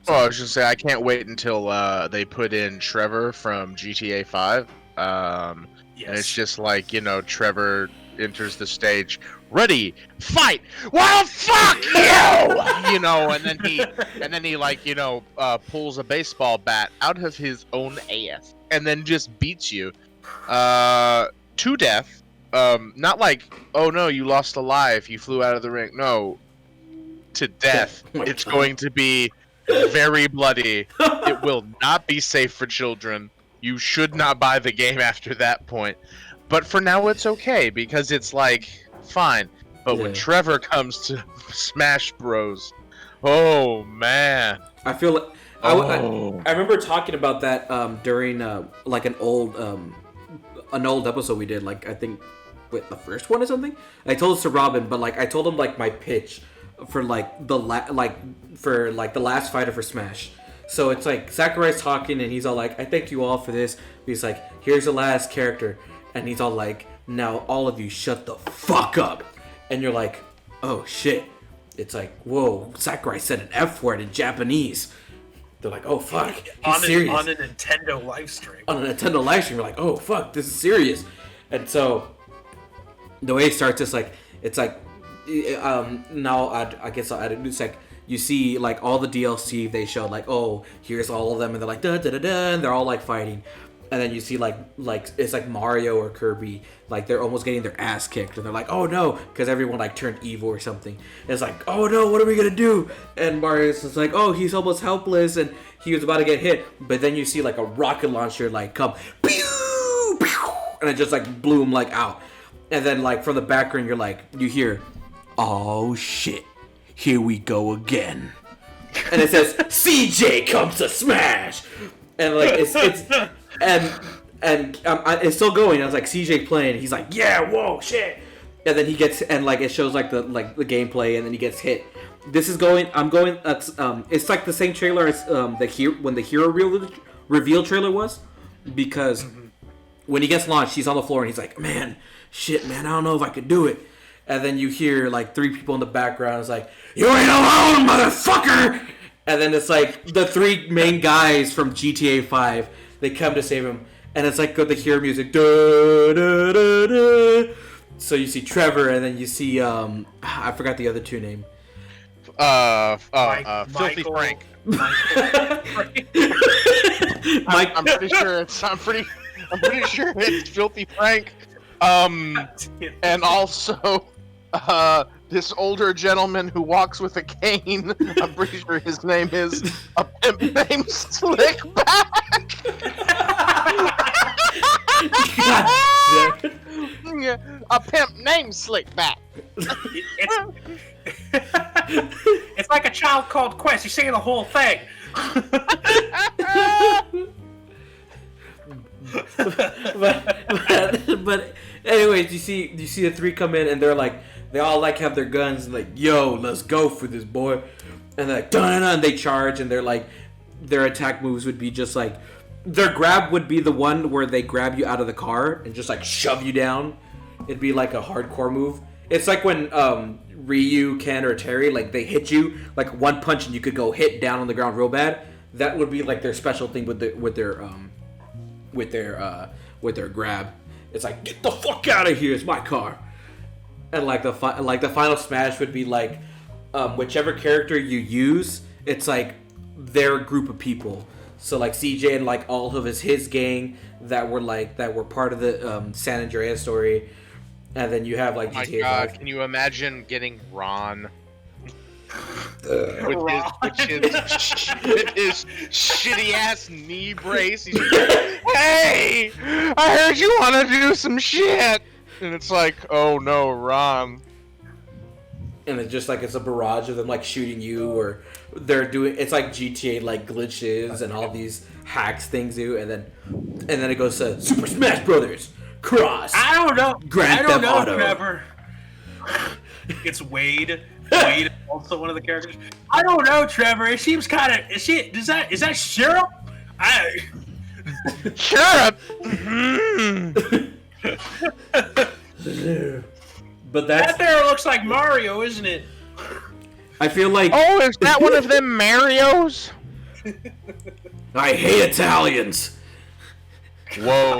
Speaker 1: Oh, I was just say I can't wait until they put in Trevor from GTA 5. And it's just like, Trevor enters the stage, ready, fight. Well, fuck you, and then he like pulls a baseball bat out of his own ass and then just beats you to death. Not like, oh no, you lost a life, you flew out of the ring. No, to death. It's going to be very bloody. It will not be safe for children. You should not buy the game after that point. But for now, it's okay because it's like, fine. But when Trevor comes to Smash Bros, oh man.
Speaker 4: I feel I remember talking about that during like an old episode we did. Like I think with the first one or something. I told this to Robin, but like I told him like my pitch for like the last fighter for Smash. So it's like Sakurai's talking and he's all like, "I thank you all for this." He's like, "Here's the last character," and he's all like, "Now all of you shut the fuck up," and you're like, "Oh shit." It's like, whoa, Sakurai said an F word in Japanese. They're like, oh fuck, he's serious.
Speaker 2: On a Nintendo live stream.
Speaker 4: On a Nintendo live stream, you're like, oh fuck, this is serious. And so, the way it starts is like, it's like, now I guess I'll add it. It's like, you see like all the DLC they show, like, oh, here's all of them, and they're like, da da da da, and they're all like fighting. And then you see like it's like Mario or Kirby, like they're almost getting their ass kicked, and they're like, "Oh no," because everyone like turned evil or something. And it's like, "Oh no, what are we gonna do?" And Mario's just like, "Oh, he's almost helpless," and he was about to get hit. But then you see like a rocket launcher like come, pew, pew, and it just like blew him like out. And then like from the background, you hear, "Oh shit, here we go again," and it says, "CJ comes to Smash," and like it's. And it's still going. I was like, CJ playing. He's like, yeah, whoa, shit. And then he gets, and like it shows like the gameplay, and then he gets hit. This is going. I'm going. That's it's like the same trailer as when the hero reveal trailer was, because when he gets launched, he's on the floor and he's like, man, shit, man, I don't know if I could do it. And then you hear like 3 people in the background. It's like, you ain't alone, motherfucker. And then it's like the 3 main guys from GTA 5. They come to save him. And it's like the hero music. Da, da, da, da. So you see Trevor, and then you see I forgot the other 2 names.
Speaker 1: Filthy Frank. I'm pretty sure it's Filthy Frank. And also this older gentleman who walks with a cane. I'm pretty sure his name is a pimp named Slickback. A pimp named Slickback.
Speaker 2: It's like a child called Quest. You're saying the whole thing.
Speaker 4: but anyways, you see the 3 come in, and they all like have their guns and like, yo, let's go for this, boy. And they're like, dun, and they charge, and they're like, their attack moves would be just like, their grab would be the one where they grab you out of the car and just like shove you down. It'd be like a hardcore move. It's like when Ryu, Ken, or Terry, like they hit you like 1 punch and you could go hit down on the ground real bad. That would be like their special thing with their grab. It's like, get the fuck out of here! It's my car. And like the final smash would be like whichever character you use, it's like their group of people. So like CJ and like all of his gang that were part of the San Andreas story, and then you have like GTA. My God,
Speaker 1: 5. Can you imagine getting Ron with his shitty ass knee brace? He's like, hey, I heard you want to do some shit, and it's like, oh no, Ron.
Speaker 4: And it's just like it's a barrage of them like shooting you, or they're doing, it's like GTA like glitches and all these hacks things do, and then it goes to Super Smash Brothers Cross.
Speaker 2: I don't know.
Speaker 4: Grand Theft Auto.
Speaker 2: Trevor. It's Wade. Wade is also one of the characters. I don't know, Trevor. It seems kind of. Is that syrup?
Speaker 1: Syrup.
Speaker 4: But
Speaker 2: that there looks like Mario, isn't it?
Speaker 4: I feel like.
Speaker 1: Oh, is that one of them Marios?
Speaker 4: I hate Italians.
Speaker 1: Whoa.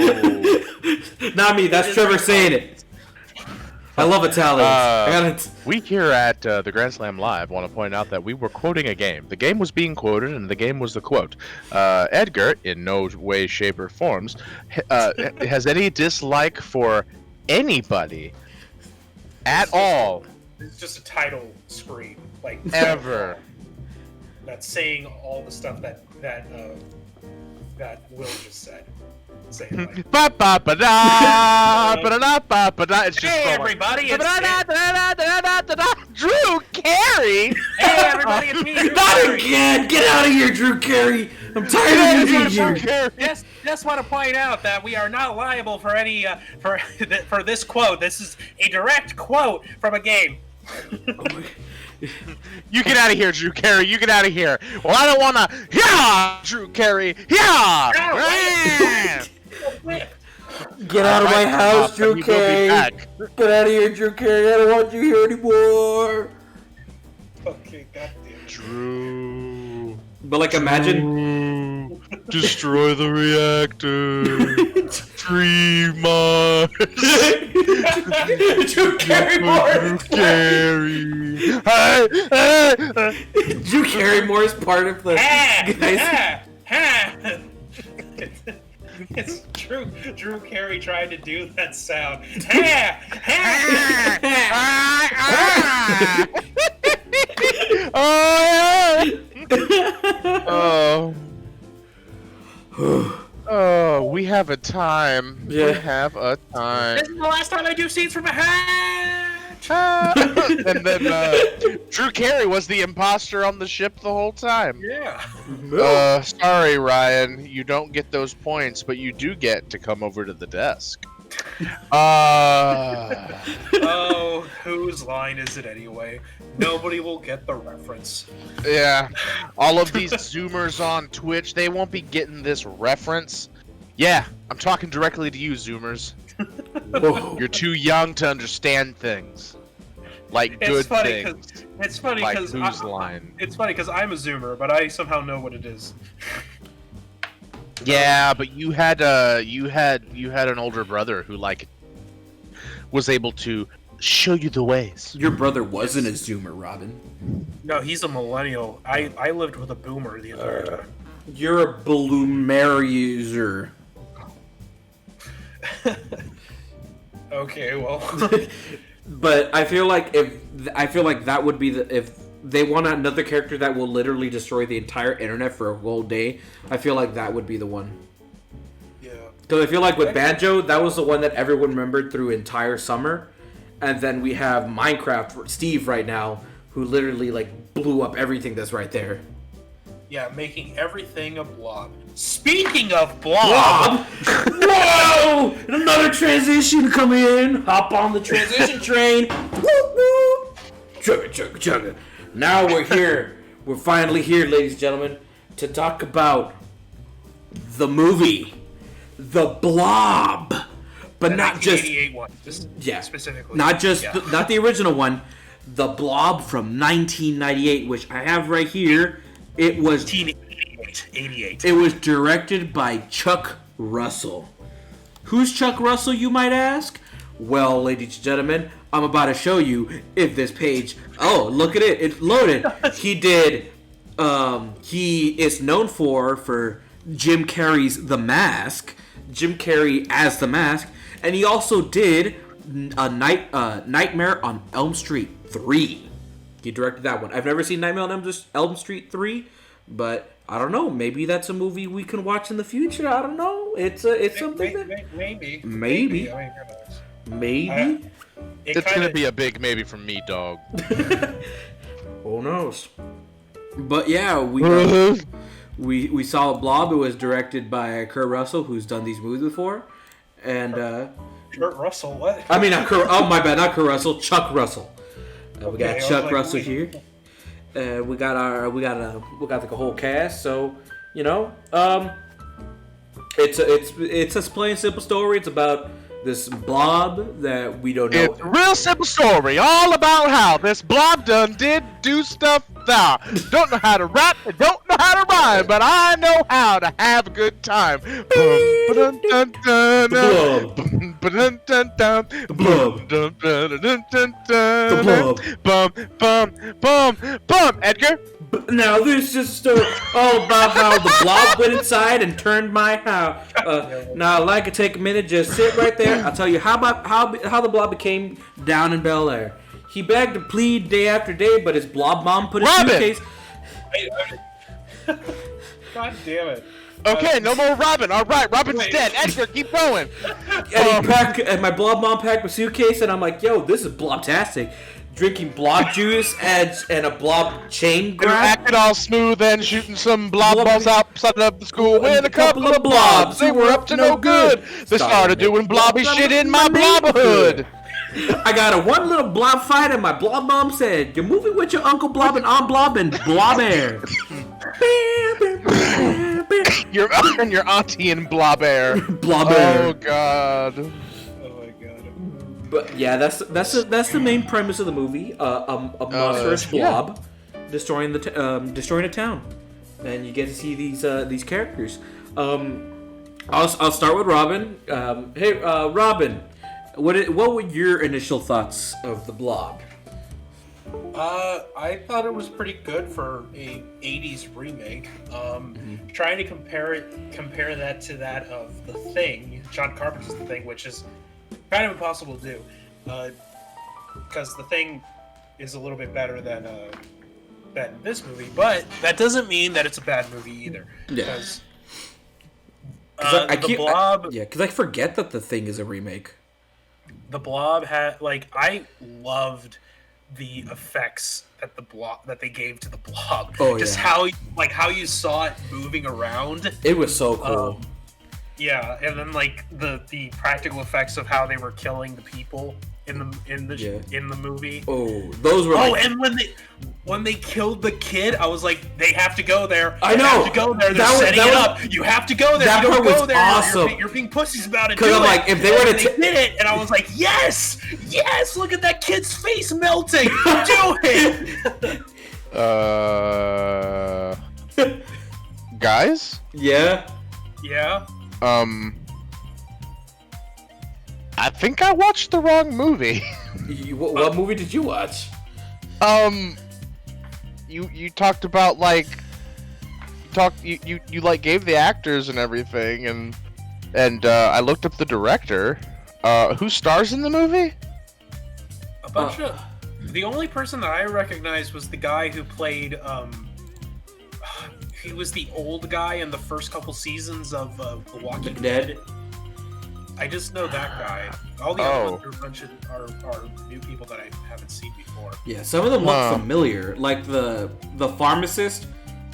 Speaker 4: Not me. That's Trevor saying it. I love Italians.
Speaker 1: We here at the Grand Slam Live want to point out that we were quoting a game. The game was being quoted, and the game was the quote. Edgar, in no way, shape, or forms, has any dislike for anybody at all.
Speaker 2: It's just a title screen, like
Speaker 1: ever.
Speaker 2: That's saying all the stuff that Will just said. Say it like.
Speaker 3: Ba ba ba da ba da da ba ba da. It's just
Speaker 2: Hey
Speaker 3: so
Speaker 2: everybody, it's
Speaker 3: Drew Carey.
Speaker 2: Hey everybody, it's me. Drew
Speaker 4: Not
Speaker 2: Carey.
Speaker 4: again! Get out of here, Drew Carey! I'm tired of you being here.
Speaker 2: Just want to point out that we are not liable for any for this quote. This is a direct quote from a game.
Speaker 3: You get out of here, Drew Carey. You get out of here. Well, I don't wanna. Yeah, Drew Carey. Yeah.
Speaker 4: Get out of my house, Drew Carey! Get out of here, Drew Carey! I don't want you here anymore!
Speaker 2: Okay, goddamn.
Speaker 3: Drew.
Speaker 4: But like, imagine...
Speaker 3: Destroy the reactor. Free Mars.
Speaker 4: Drew Carrymore! Drew Carrymore is part of the...
Speaker 2: It's Drew Carey trying to do that sound.
Speaker 3: Oh, we have a time.
Speaker 4: Yeah.
Speaker 3: We have a time.
Speaker 2: This is the last time I do scenes from a hatch.
Speaker 3: And then Drew Carey was the imposter on the ship the whole time.
Speaker 2: Yeah.
Speaker 3: Sorry, Ryan, you don't get those points, but you do get to come over to the desk.
Speaker 2: Oh, whose line is it anyway? Nobody will get the reference.
Speaker 3: Yeah, all of these Zoomers on Twitch, they won't be getting this reference. Yeah, I'm talking directly to you, Zoomers. You're too young to understand things. Like good things.
Speaker 2: It's funny
Speaker 3: Like
Speaker 2: because
Speaker 3: whose line?
Speaker 2: It's funny because I'm a Zoomer, but I somehow know what it is.
Speaker 3: Yeah, but you had an older brother who like was able to show you the ways.
Speaker 4: Your brother wasn't a Zoomer, Robin.
Speaker 2: No, he's a millennial. I lived with a boomer the entire time.
Speaker 4: You're a bloomer user.
Speaker 2: Okay, well.
Speaker 4: But I feel like that would be if they want another character that will literally destroy the entire internet for a whole day, I feel like that would be the one.
Speaker 2: Yeah.
Speaker 4: Because I feel like with Banjo, that was the one that everyone remembered through entire summer. And then we have Minecraft Steve right now, who literally like blew up everything that's right there.
Speaker 2: Yeah, making everything a blob. Speaking of blob!
Speaker 4: Whoa! Another transition come in. Hop on the transition train. Woo woo! Chugga chugga chugga. Now we're here. We're finally here, ladies and gentlemen, to talk about the movie, The Blob. But not just
Speaker 2: 1988 one, just specifically.
Speaker 4: not just not the original one, The Blob from 1998, which I have right here. It was
Speaker 2: 88.
Speaker 4: It was directed by Chuck Russell. Who's Chuck Russell, you might ask? Well, ladies and gentlemen, I'm about to show you if this page. Oh, look at it! It's loaded. He did. He is known for Jim Carrey's The Mask. Jim Carrey as The Mask. And he also did a Nightmare on Elm Street 3. He directed that one. I've never seen Nightmare on Elm Street 3, but I don't know. Maybe that's a movie we can watch in the future. I don't know. It's something that
Speaker 2: Maybe.
Speaker 4: Maybe.
Speaker 3: It's gonna be a big maybe from me, dog.
Speaker 4: Who knows? But yeah, we saw Blob. It was directed by Kurt Russell, who's done these movies before, and
Speaker 2: Kurt Russell, what?
Speaker 4: I mean, not Kurt. Oh my bad, not Kurt Russell. Chuck Russell. We got
Speaker 2: Okay,
Speaker 4: Chuck Russell here. We got the whole cast. So you know, it's a plain simple story. It's about this blob that we don't know.
Speaker 3: It's a real simple story, all about how this blob did do stuff that don't know how to rap and don't know how to rhyme, but I know how to have a good time. Edgar?
Speaker 4: Now this is a story all about how the blob went inside and turned my house. Now I'd like to take a minute, just sit right there. I'll tell you how the blob became down in Bel Air. He begged to plead day after day, but his blob mom put his suitcase.
Speaker 2: God damn it.
Speaker 3: Okay, no more Robin. All right, Robin's
Speaker 2: Wait.
Speaker 3: dead. Edgar, keep going.
Speaker 4: And my Blob mom packed my suitcase, and I'm like, yo, this is Blobtastic. Drinking Blob juice and a Blob chain
Speaker 3: They're
Speaker 4: grab.
Speaker 3: acting all smooth and shooting some blob balls outside of the school with a couple of blobs. They were up to no good. They started doing blobby shit in my blobberhood.
Speaker 4: I got a one little blob fight, and my Blob mom said, "You're moving with your Uncle Blob and Aunt Blob and Blob Air."
Speaker 3: Your auntie in Blob Air.
Speaker 4: Blob Air.
Speaker 3: Oh god.
Speaker 2: Oh my god.
Speaker 4: But yeah, that's the main premise of the movie. A monstrous blob destroying a town, and you get to see these characters. I'll start with Robin. Hey, Robin, what were your initial thoughts of the Blob?
Speaker 2: I thought it was pretty good for a 80s remake. Trying to compare that to that of The Thing, John Carpenter's The Thing, which is kind of impossible to do, because The Thing is a little bit better than this movie. But that doesn't mean that it's a bad movie either.
Speaker 4: Yeah.
Speaker 2: Because
Speaker 4: The Blob. Because I forget that The Thing is a remake.
Speaker 2: The Blob had I loved the effects that they gave to the Blob.
Speaker 4: Oh,
Speaker 2: just
Speaker 4: yeah.
Speaker 2: how you saw it moving around.
Speaker 4: It was so cool.
Speaker 2: Yeah, and then the practical effects of how they were killing the people in the movie.
Speaker 4: Oh, those were.
Speaker 2: And when they killed the kid, I was like, they have to go there.
Speaker 4: I know.
Speaker 2: They have to go there. They're setting it up. You have to go there.
Speaker 4: That
Speaker 2: you don't
Speaker 4: part
Speaker 2: go
Speaker 4: was
Speaker 2: there.
Speaker 4: awesome.
Speaker 2: You're being pussies about it. Do
Speaker 4: Because I'm
Speaker 2: it.
Speaker 4: like, if they were to
Speaker 2: They did it, and I was like, yes, look at that kid's face melting. Do it.
Speaker 3: Guys?
Speaker 4: Yeah.
Speaker 2: Yeah.
Speaker 3: I think I watched the wrong movie.
Speaker 4: What movie did you watch?
Speaker 3: You talked about you gave the actors and everything, and I looked up the director. Who stars in the movie?
Speaker 2: A bunch of. The only person that I recognized was the guy who played. He was the old guy in the first couple seasons of The Walking Dead. I just know that guy. All the other ones are a bunch of are new people that I haven't seen before.
Speaker 4: Yeah, some of them look familiar, like the pharmacist,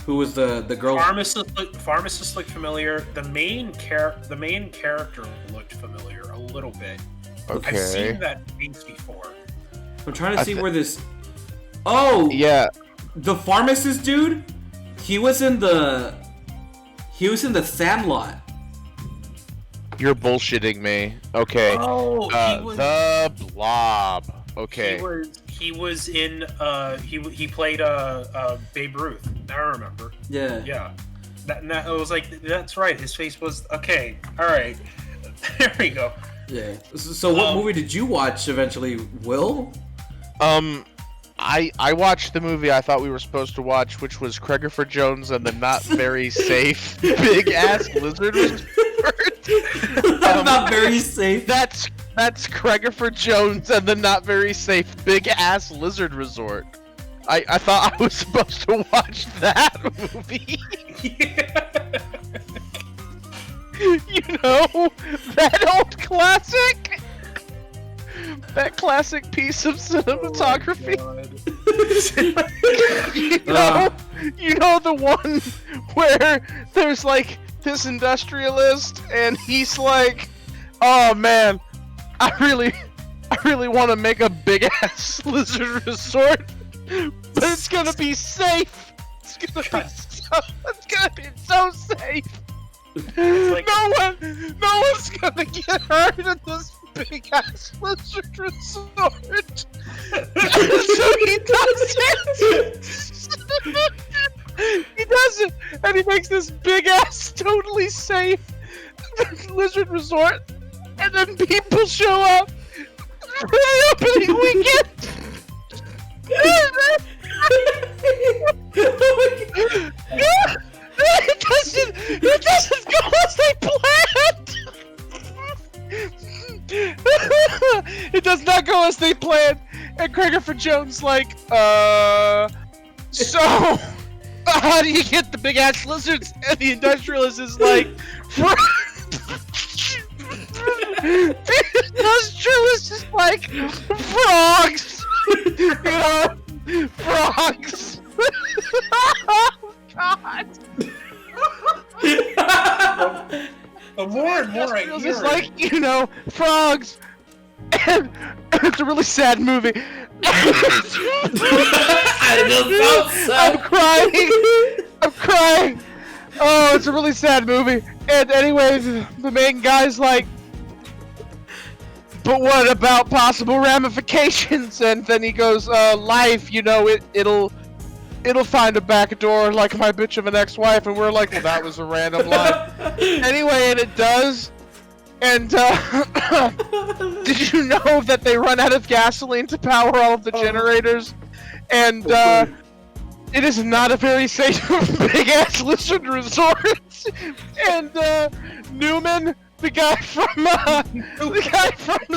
Speaker 4: who was the girl.
Speaker 2: Pharmacist looked familiar. The main character looked familiar a little bit.
Speaker 3: Okay.
Speaker 2: I've seen that face before.
Speaker 4: I'm trying to see where this. Oh
Speaker 3: yeah,
Speaker 4: the pharmacist dude. He was in the Sandlot.
Speaker 3: You're bullshitting me. Okay.
Speaker 2: Oh,
Speaker 3: the Blob. Okay.
Speaker 2: He was in. He played Babe Ruth. I remember.
Speaker 4: Yeah.
Speaker 2: Yeah. That it was like that's right. His face was okay. All right. There we go.
Speaker 4: Yeah. So what movie did you watch eventually, Will?
Speaker 3: I watched the movie I thought we were supposed to watch, which was Craigerford Jones and the not very safe big ass lizard resort.
Speaker 4: Not very safe.
Speaker 3: That's Craigerford Jones and the not very safe big ass lizard resort. I thought I was supposed to watch that movie. You know, that old classic. That classic piece of cinematography. You know the one where there's like this industrialist and he's like, "Oh man, I really want to make a big ass lizard resort, but it's gonna be safe. It's gonna be so safe.
Speaker 2: Like,
Speaker 3: no one's gonna get hurt in this big ass lizard resort." So he does it, and he makes this big ass, totally safe lizard resort, and then people show up for the opening weekend. It doesn't go as they planned. It does not go as they planned. And Craigerford Jones so how do you get the big ass lizards? And the industrialist is like, the industrialist is like, frogs. You know, frogs. Oh God.
Speaker 2: The more and more I
Speaker 3: Industrialist
Speaker 2: hear
Speaker 3: is like, you know, frogs. And it's a really sad movie. I'm crying. Oh, it's a really sad movie. And anyways, the main guy's like, but what about possible ramifications? And then he goes, life, you know, it'll find a back door like my bitch of an ex-wife. And we're like, well, that was a random line. Anyway, and it does. And did you know that they run out of gasoline to power all of the generators? And it is not a very safe big ass lizard resort. And Newman, the guy from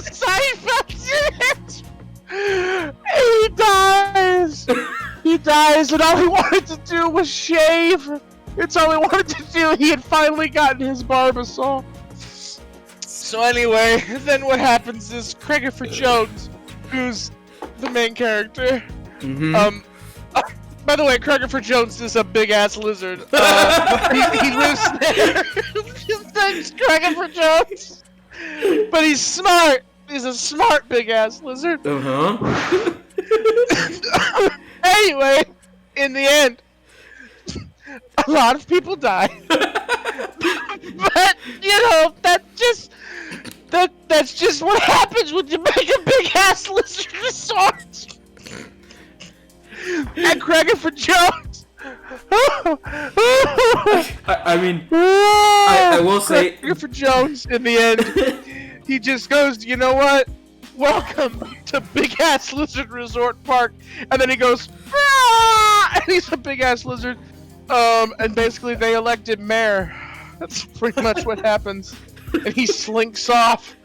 Speaker 3: Seinfeld, he dies. He dies, and all he wanted to do was shave. It's all he wanted to do. He had finally gotten his Barbasol. So anyway, then what happens is Craigerford Jones, who's the main character, by the way, Craigerford Jones is a big ass lizard. He lives there. His name's Craigerford Jones, but he's smart. He's a smart big ass lizard. Anyway, in the end, a lot of people die. But you know, that's just what happens when you make a big ass lizard resort. And Craigerford Jones.
Speaker 4: I mean, I will say,
Speaker 3: Craigerford Jones, in the end, he just goes, you know what? Welcome to Big Ass Lizard Resort Park. And then he goes, ah! And he's a big ass lizard. And basically they elect him mayor. That's pretty much what happens. And he slinks off.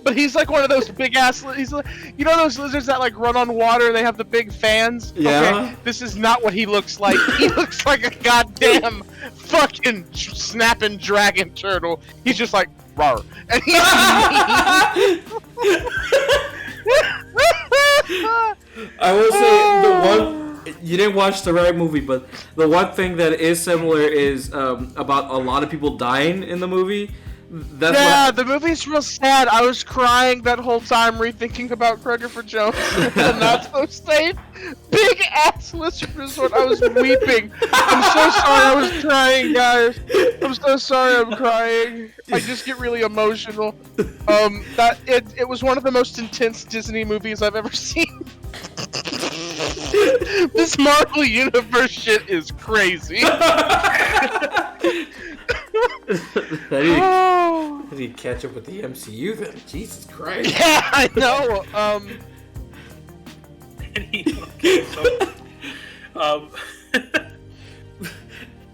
Speaker 3: But he's like one of those big ass. He's like, you know those lizards that like run on water? They have the big fans.
Speaker 4: Yeah.
Speaker 3: Okay, this is not what he looks like. He looks like a goddamn fucking snapping dragon turtle. He's just like rawr. And he's
Speaker 4: I will say the one. You didn't watch the right movie, but the one thing that is similar is about a lot of people dying in the movie.
Speaker 3: The movie's real sad. I was crying that whole time rethinking about Craigerford Jones. And that's so safe. Big ass lizard resort. I was weeping. I'm so sorry I was crying, guys. I'm so sorry I'm crying. I just get really emotional. It was one of the most intense Disney movies I've ever seen. This Marvel Universe shit is crazy.
Speaker 4: How did he catch up with the MCU then? Jesus Christ.
Speaker 3: Yeah, I know.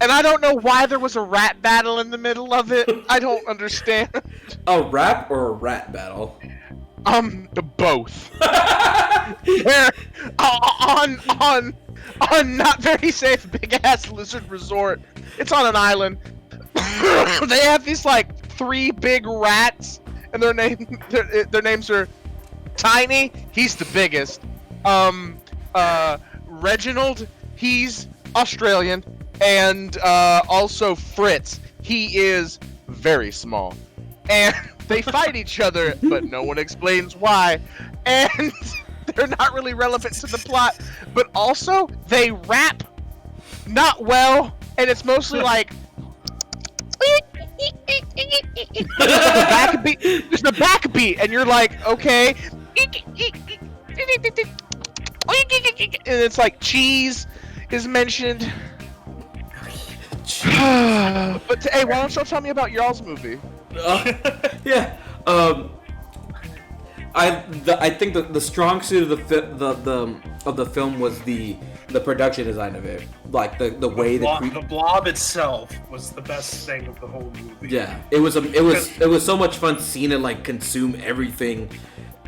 Speaker 3: And I don't know why there was a rat battle in the middle of it. I don't understand.
Speaker 4: A rap or a rat battle?
Speaker 3: Both. They're on not very safe big ass lizard resort. It's on an island. They have these like 3 big rats, and their names are Tiny. He's the biggest. Reginald. He's Australian, and also Fritz. He is very small, and they fight each other, but no one explains why. And they're not really relevant to the plot, but also they rap not well, and it's mostly like there's the backbeat, and you're like, okay. And it's like cheese is mentioned. But hey, why don't y'all tell me about y'all's movie?
Speaker 4: Yeah. I think the strong suit of the film was the production design of it, like the way
Speaker 2: the blob itself was the best thing of the whole movie.
Speaker 4: Yeah, it was so much fun seeing it like consume everything,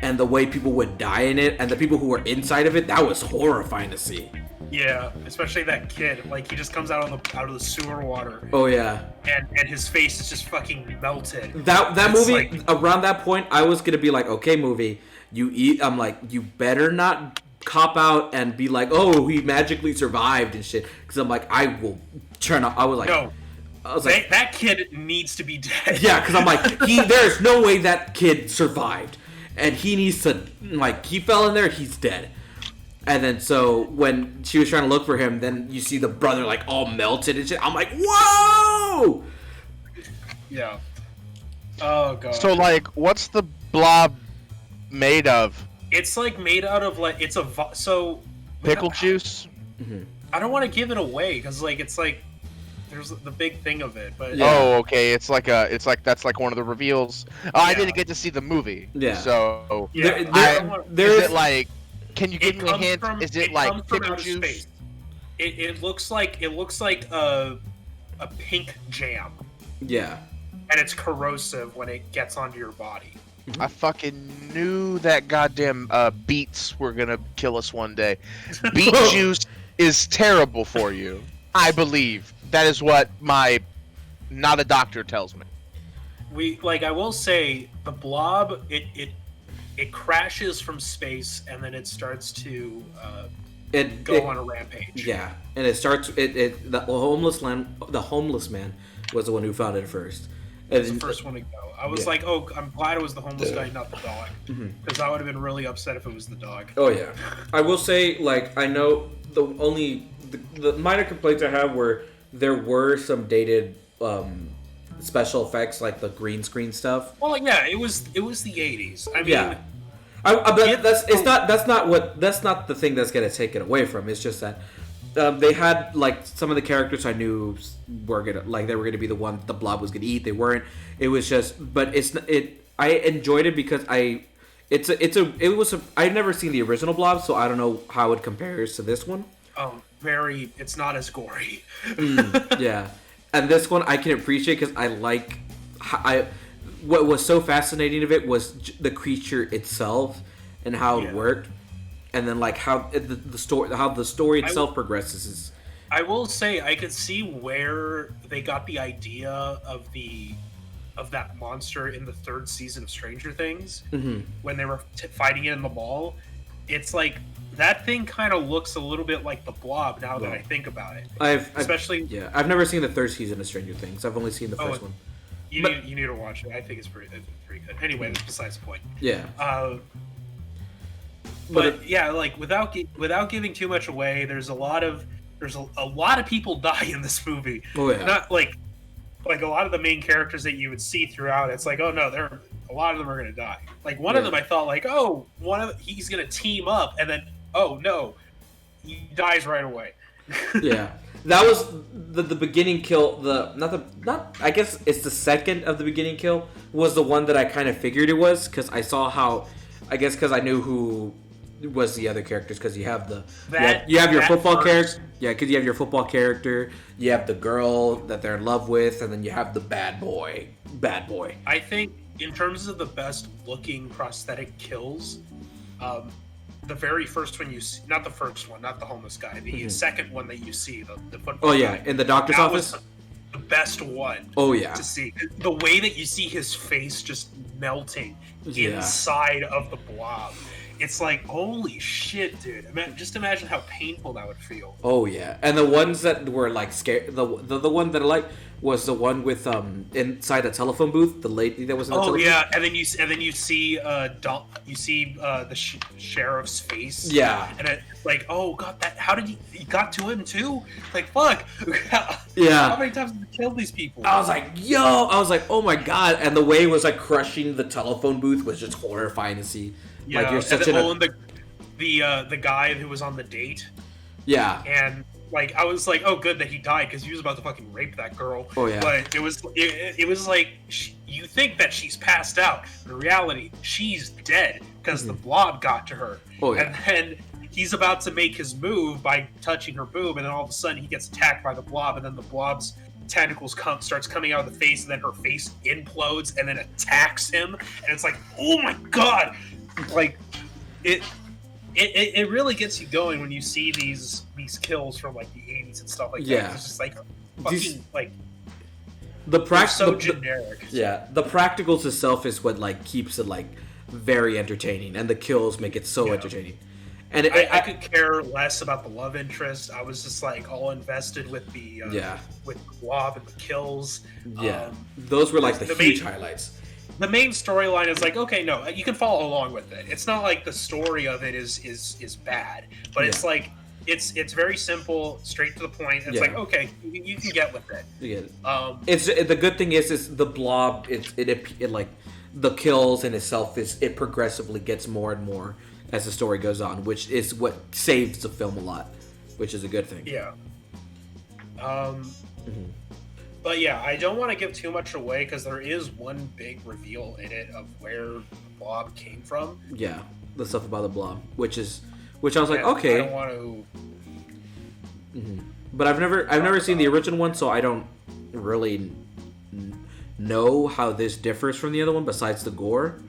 Speaker 4: and the way people would die in it, and the people who were inside of it, that was horrifying to see.
Speaker 2: Yeah, especially that kid. Like, he just comes out of the sewer water,
Speaker 4: Oh yeah.
Speaker 2: and his face is just fucking melted.
Speaker 4: That
Speaker 2: It's
Speaker 4: movie,
Speaker 2: like-
Speaker 4: around that point, I was gonna be like, okay, movie, you eat. I'm like, you better not cop out and be like, oh, he magically survived and shit. Because I'm like, I will turn off. I was like,
Speaker 2: No,
Speaker 4: I was like,
Speaker 2: that kid needs to be dead.
Speaker 4: yeah, because I'm like, there's no way that kid survived, and he needs to, like, he fell in there, he's dead. And then so when she was trying to look for him, then you see the brother like all melted and shit. I'm like, whoa!
Speaker 2: Yeah. Oh god.
Speaker 3: So like, what's the blob made of?
Speaker 2: It's like made out of like so
Speaker 3: Pickle juice?
Speaker 2: I don't want to give it away because like it's like there's the big thing of it, but
Speaker 4: Yeah.
Speaker 3: Oh, okay. It's like that's like one of the reveals. Oh, I
Speaker 2: Yeah.
Speaker 3: didn't get to see the movie.
Speaker 4: Yeah.
Speaker 3: So
Speaker 2: yeah,
Speaker 4: There-
Speaker 2: I don't want-
Speaker 4: There's
Speaker 3: is it like? Can you give me a
Speaker 2: comes
Speaker 3: hint?
Speaker 2: from-
Speaker 3: Is it
Speaker 2: comes
Speaker 3: like
Speaker 2: from
Speaker 3: pickle
Speaker 2: outer
Speaker 3: juice?
Speaker 2: space. It looks like a pink jam,
Speaker 4: yeah.
Speaker 2: and it's corrosive when it gets onto your body.
Speaker 3: I fucking knew that goddamn beets were gonna kill us one day. Beet juice is terrible for you. I believe that is what my not a doctor tells me.
Speaker 2: I will say the blob it crashes from space and then it starts to go on a rampage.
Speaker 4: Yeah, and it starts. The homeless man was the one who found it first. And
Speaker 2: It's the first one to go. I was
Speaker 4: Yeah.
Speaker 2: like, oh, I'm glad it was the homeless guy, not the dog, because I would have been really upset if it was the dog.
Speaker 4: Oh yeah, I will say, like, I know the minor complaints I have were there were some dated special effects, like the green screen stuff.
Speaker 2: Well, yeah, it was the 80s. I mean,
Speaker 4: Yeah, but that's not the thing that's gonna take it away from. It's just that they had like some of the characters I knew were gonna be the one the blob was gonna eat. They weren't. It was just, but I enjoyed it because I'd never seen the original Blob, so I don't know how it compares to this one.
Speaker 2: it's not as gory.
Speaker 4: Yeah, and this one I can appreciate because what was so fascinating of it was the creature itself and how it worked, and then like how the story itself progresses.
Speaker 2: I will say I could see where they got the idea of that monster in the third season of Stranger Things when they were fighting it in the mall. It's like that thing kind of looks a little bit like the Blob now that I think about it. I've
Speaker 4: never seen the third season of Stranger Things. I've only seen the first one.
Speaker 2: You need to watch it. I think it's pretty good. Anyway, that's besides the point.
Speaker 4: Yeah.
Speaker 2: But yeah, like without giving too much away, there's a lot of people die in this movie.
Speaker 4: Oh yeah.
Speaker 2: Not like a lot of the main characters that you would see throughout. It's like, oh no, a lot of them are gonna die. Like one of them, I thought like, oh, he's gonna team up, and then oh no, he dies right away.
Speaker 4: Yeah, that was the beginning kill. I guess it's the second of the beginning kill was the one that I kind of figured it was because I saw how. I guess because I knew who was the other characters because you have you have your football character. Yeah, because you have your football character. You have the girl that they're in love with, and then you have the bad boy.
Speaker 2: I think in terms of the best looking prosthetic kills, the very first one you see, not the first one, not the homeless guy, the second one that you see, the football.
Speaker 4: Oh yeah,
Speaker 2: guy,
Speaker 4: in the doctor's
Speaker 2: that
Speaker 4: office.
Speaker 2: Was the best one.
Speaker 4: Oh yeah.
Speaker 2: To see the way that you see his face just melting
Speaker 4: Yeah.
Speaker 2: inside of the blob. It's like, holy shit, dude! Just imagine how painful that would feel.
Speaker 4: Oh yeah, and the ones that were like scared. The one that I liked was the one with inside a telephone booth. The lady that was in the telephone.
Speaker 2: Yeah, and then you see the sheriff's face.
Speaker 4: Yeah,
Speaker 2: and it's like, oh god, how did he got to him too? Like fuck.
Speaker 4: Yeah.
Speaker 2: How many times have you killed these people?
Speaker 4: I was like, oh my god, and the way it was like crushing the telephone booth was just horrifying to see.
Speaker 2: Yeah,
Speaker 4: like you're such
Speaker 2: the guy who was on the date.
Speaker 4: Yeah.
Speaker 2: And like I was like, oh good that he died because he was about to fucking rape that girl.
Speaker 4: Oh yeah.
Speaker 2: But it was like you think that she's passed out. In reality, she's dead because the blob got to her.
Speaker 4: Oh yeah.
Speaker 2: And then he's about to make his move by touching her boob, and then all of a sudden he gets attacked by the blob, and then the blob's tentacles starts coming out of the face, and then her face implodes and then attacks him, and it's like, oh my god. Like it it really gets you going when you see these kills from like the 80s and stuff like that. It's just like fucking like
Speaker 4: the
Speaker 2: so generic.
Speaker 4: The practicals itself is what like keeps it like very entertaining, and the kills make it so entertaining. And
Speaker 2: I could care less about the love interest. I was just like all invested with the with Blob and the kills.
Speaker 4: Those were like the huge highlights.
Speaker 2: The main storyline is like, okay, no, you can follow along with it. It's not like the story of it is bad, but it's like it's very simple, straight to the point. It's like, okay, you can get with it.
Speaker 4: It's the good thing is the Blob. It like the kills in itself it progressively gets more and more as the story goes on, which is what saves the film a lot, which is a good thing.
Speaker 2: Yeah. But yeah, I don't want to give too much away because there is one big reveal in it of where the Blob came from.
Speaker 4: Yeah, the stuff about the Blob, which I was like, okay.
Speaker 2: I don't want to.
Speaker 4: But I've never seen the original one, so I don't really know how this differs from the other one besides the gore.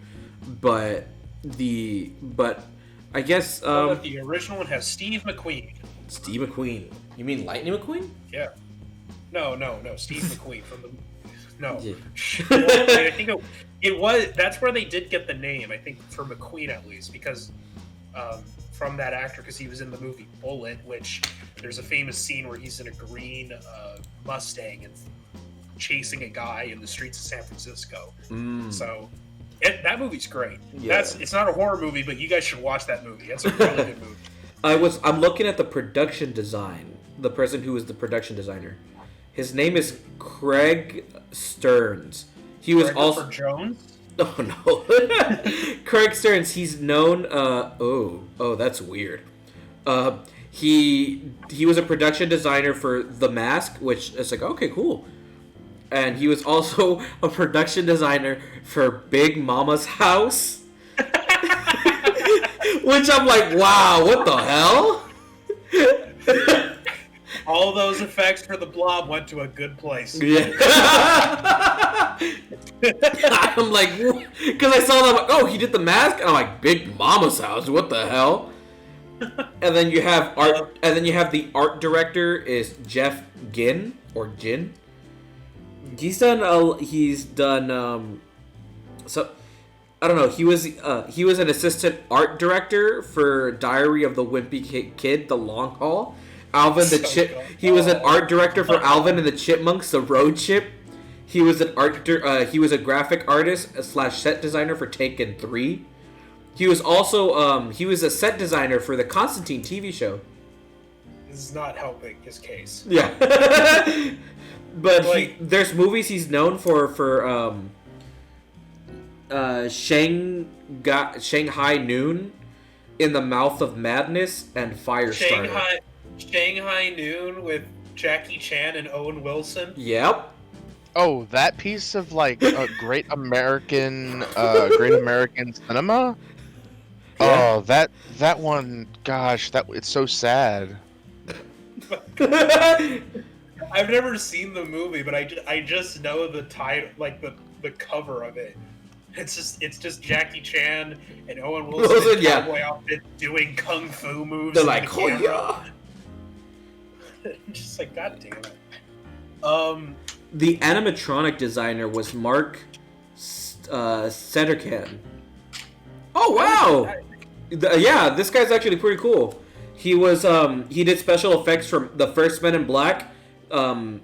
Speaker 4: But I guess
Speaker 2: the original one has Steve McQueen.
Speaker 4: Steve McQueen. You mean Lightning McQueen?
Speaker 2: Yeah. No, Steve McQueen from the. No.
Speaker 4: Yeah.
Speaker 2: I think it was. That's where they did get the name. I think for McQueen at least because from that actor because he was in the movie Bullet, which there's a famous scene where he's in a green Mustang and chasing a guy in the streets of San Francisco. So. That movie's great.
Speaker 4: Yeah.
Speaker 2: It's not a horror movie, but you guys should watch that movie. It's a really good movie.
Speaker 4: I'm looking at the production design. The person who is the production designer. His name is Craig Stearns. He was also
Speaker 2: Jones.
Speaker 4: Oh no, Craig Stearns. He's known. Oh, that's weird. He was a production designer for The Mask, which is like okay, cool. And he was also a production designer for Big Mama's House. Which I'm like, wow, what the hell?
Speaker 2: All those effects for the Blob went to a good place.
Speaker 4: Yeah. I'm like, because I saw that, I'm like, oh, he did The Mask? And I'm like, Big Mama's House, what the hell? And then you have art, and then you have the art director is Jeff Ginn, or Jin. He's done so I don't know. He was an assistant art director for Diary of the Wimpy Kid, The Long Haul. Alvin the Chip. He was an art director for Alvin and the Chipmunks, The Road Chip. He was he was a graphic artist / set designer for Taken 3. He was also he was a set designer for the Constantine TV show.
Speaker 2: This is not helping his case.
Speaker 4: Yeah. But there's movies he's known for Shanghai Noon, In the Mouth of Madness, and Firestarter.
Speaker 2: Shanghai Noon with Jackie Chan and Owen Wilson.
Speaker 4: Yep.
Speaker 3: Oh, that piece of like great American cinema.
Speaker 4: Yeah.
Speaker 3: Oh, that one. Gosh, it's so sad.
Speaker 2: I've never seen the movie, but I just know the title, like the cover of it. It's just Jackie Chan and Owen Wilson in cowboy outfit doing kung fu moves.
Speaker 4: They're like, oh yeah.
Speaker 2: Just like, god damn it.
Speaker 4: The animatronic designer was Mark Sederkan. Oh wow! Yeah, this guy's actually pretty cool. He was he did special effects from the first Men in Black. Guillermo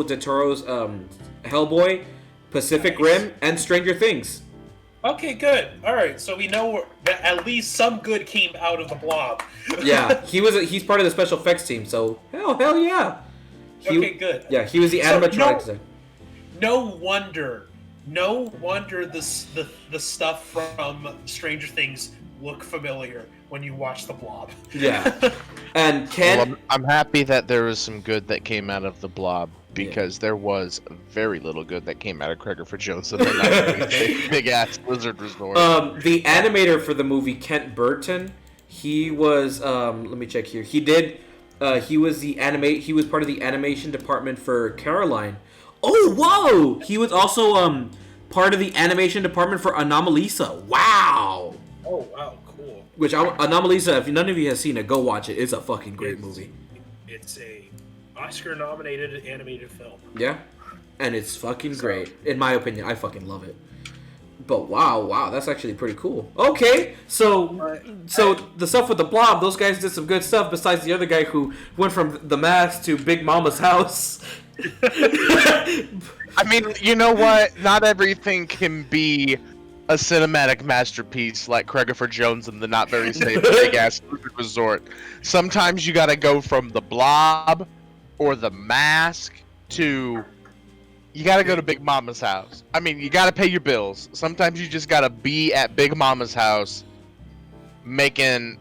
Speaker 4: del Toro's Hellboy, Pacific Rim, and Stranger Things.
Speaker 2: Okay, good. All right, so we know that at least some good came out of the Blob.
Speaker 4: Yeah, he's part of the special effects team. So hell yeah.
Speaker 2: Okay, good.
Speaker 4: Yeah, he was the animatronic designer.
Speaker 2: No wonder the stuff from Stranger Things look familiar when you watch the Blob.
Speaker 4: Yeah. And Ken...
Speaker 3: Well, I'm happy that there was some good that came out of the Blob, because there was very little good that came out of Craiger Jones in the big ass lizard resort.
Speaker 4: The animator for the movie, Kent Burton, he was let me check here. He was part of the animation department for Caroline. Oh whoa! He was also part of the animation department for Anomalisa. Wow.
Speaker 2: Oh wow, cool.
Speaker 4: Which Anomalisa, if none of you have seen it, go watch it. It's a fucking great movie.
Speaker 2: It's a Oscar-nominated animated film.
Speaker 4: Yeah, and it's fucking great. In my opinion, I fucking love it. But wow, that's actually pretty cool. Okay, so the stuff with the Blob, those guys did some good stuff. Besides the other guy who went from the Mask to Big Mama's house.
Speaker 3: I mean, you know what? Not everything can be a cinematic masterpiece like Craigifer Jones and the Not Very Safe Big Ass Resort. Sometimes you gotta go from the Blob or the Mask to... You gotta go to Big Mama's house. I mean, you gotta pay your bills. Sometimes you just gotta be at Big Mama's house making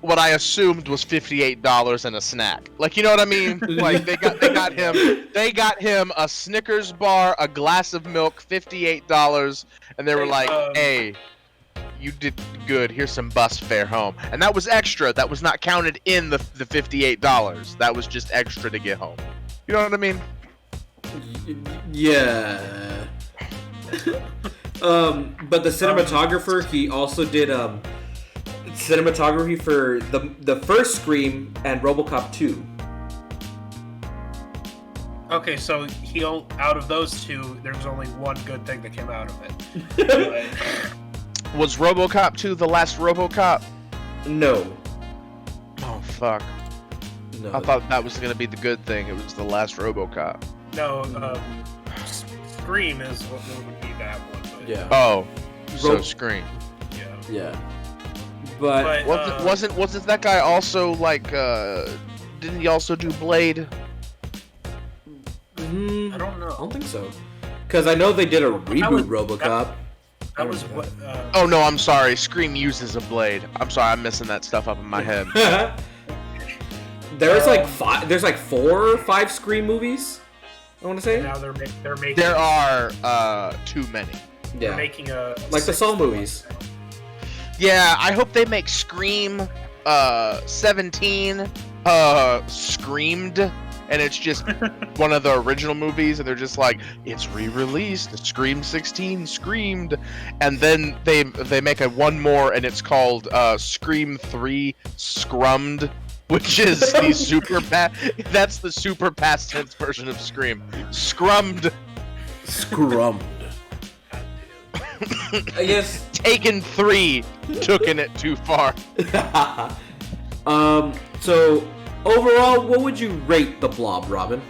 Speaker 3: what I assumed was $58 and a snack. Like, you know what I mean? Like, they got him a Snickers bar, a glass of milk, $58, and they were like, hey, you did good. Here's some bus fare home. And that was extra. That was not counted in the $58. That was just extra to get home. You know what I mean?
Speaker 4: Yeah. But the cinematographer, he also did cinematography for the first Scream and RoboCop 2.
Speaker 2: Okay, so out of those two, there was only one good thing that came out of it.
Speaker 3: Was RoboCop 2 the last RoboCop?
Speaker 4: No.
Speaker 3: Oh, fuck.
Speaker 4: No.
Speaker 3: I thought that was gonna be the good thing. It was the last RoboCop.
Speaker 2: No, Scream is what would be that one. But
Speaker 4: Yeah.
Speaker 3: Oh, so Scream.
Speaker 2: Yeah.
Speaker 4: Yeah. But
Speaker 3: Wasn't that guy also like? Didn't he also do Blade?
Speaker 2: I don't know.
Speaker 4: I don't think so. Because I know they did a reboot RoboCop.
Speaker 2: That was what.
Speaker 3: Oh no, I'm sorry. Scream uses a blade. I'm sorry, I'm messing that stuff up in my head.
Speaker 4: There's like five. There's like 4 or 5 Scream movies. I want to say.
Speaker 2: Now they're making.
Speaker 3: There are too many.
Speaker 2: They're
Speaker 4: Yeah.
Speaker 2: making a
Speaker 4: Like the Saw movies.
Speaker 3: Yeah, I hope they make Scream 17 Screamed, and it's just one of the original movies, and they're just like, it's re-released, Scream 16 Screamed, and then they make one more, and it's called Scream 3 Scrummed, which is the that's the super past tense version of Scream. Scrummed.
Speaker 4: I guess.
Speaker 3: Taken 3 tooken it too far.
Speaker 4: So overall, what would you rate the Blob, Robin?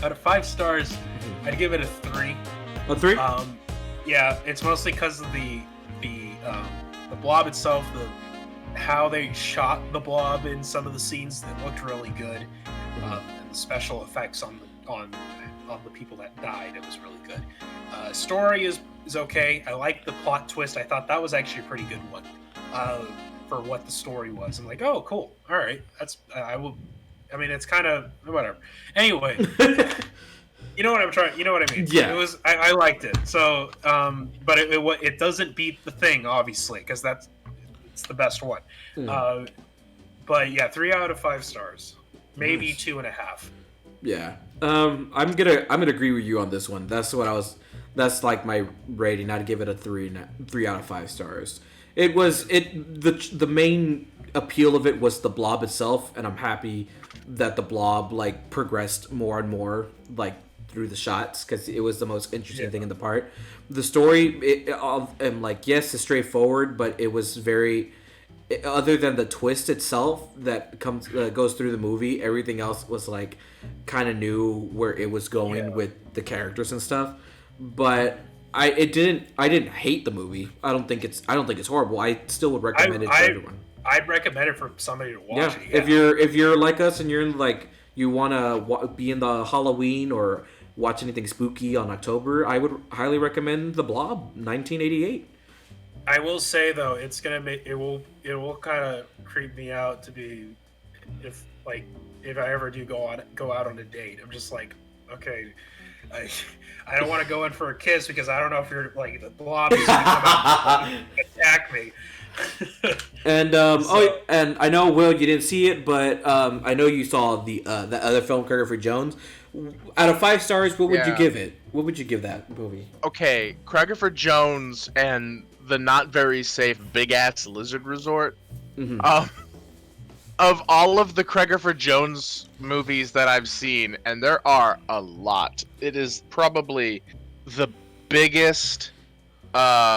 Speaker 2: Out of 5 stars, I'd give it a 3.
Speaker 4: A 3?
Speaker 2: Yeah, it's mostly because of the Blob itself, how they shot the Blob in some of the scenes that looked really good, and the special effects on the people that died. It was really good. Story is okay. I like the plot twist. I thought that was actually a pretty good one for what the story was. I'm like, oh, cool. All right, that's I will. I mean, it's kind of whatever. Anyway, you know what I'm trying. You know what I mean?
Speaker 4: Yeah.
Speaker 2: It was. I liked it. So, but it doesn't beat The Thing, obviously, because it's the best one. But yeah, 3 out of 5 stars, maybe 2.5.
Speaker 4: Yeah. I'm gonna agree with you on this one. That's like my rating. I'd give it a 3 out of 5 stars. The main appeal of it was the Blob itself, and I'm happy that the Blob like progressed more and more like through the shots, because it was the most interesting thing in the part. The story, and like, yes, it's straightforward, but it was very. Other than the twist itself that goes through the movie, everything else was like kind of knew where it was going with the characters and stuff. But I didn't hate the movie. I don't think it's horrible. I still would recommend it to everyone.
Speaker 2: I'd recommend it for somebody to watch it. Yeah.
Speaker 4: If you're like us and you're in like you want to be in the Halloween or watch anything spooky on October, I would highly recommend The Blob 1988.
Speaker 2: I will say though, it's gonna make it will kind of creep me out to be if I ever do go out on a date. I'm just like, okay, I don't want to go in for a kiss because I don't know if you're like the Blob is gonna come out and attack me.
Speaker 4: And and I know, Will, you didn't see it, but I know you saw the other film, Craigifer Jones. Out of 5 stars, what would you give it? What would you give that movie?
Speaker 3: Okay, Craigifer Jones and
Speaker 1: the not very safe Big Ass Lizard Resort.
Speaker 4: Mhm.
Speaker 1: Of all of the Creggerford Jones movies that I've seen, and there are a lot, it is probably the biggest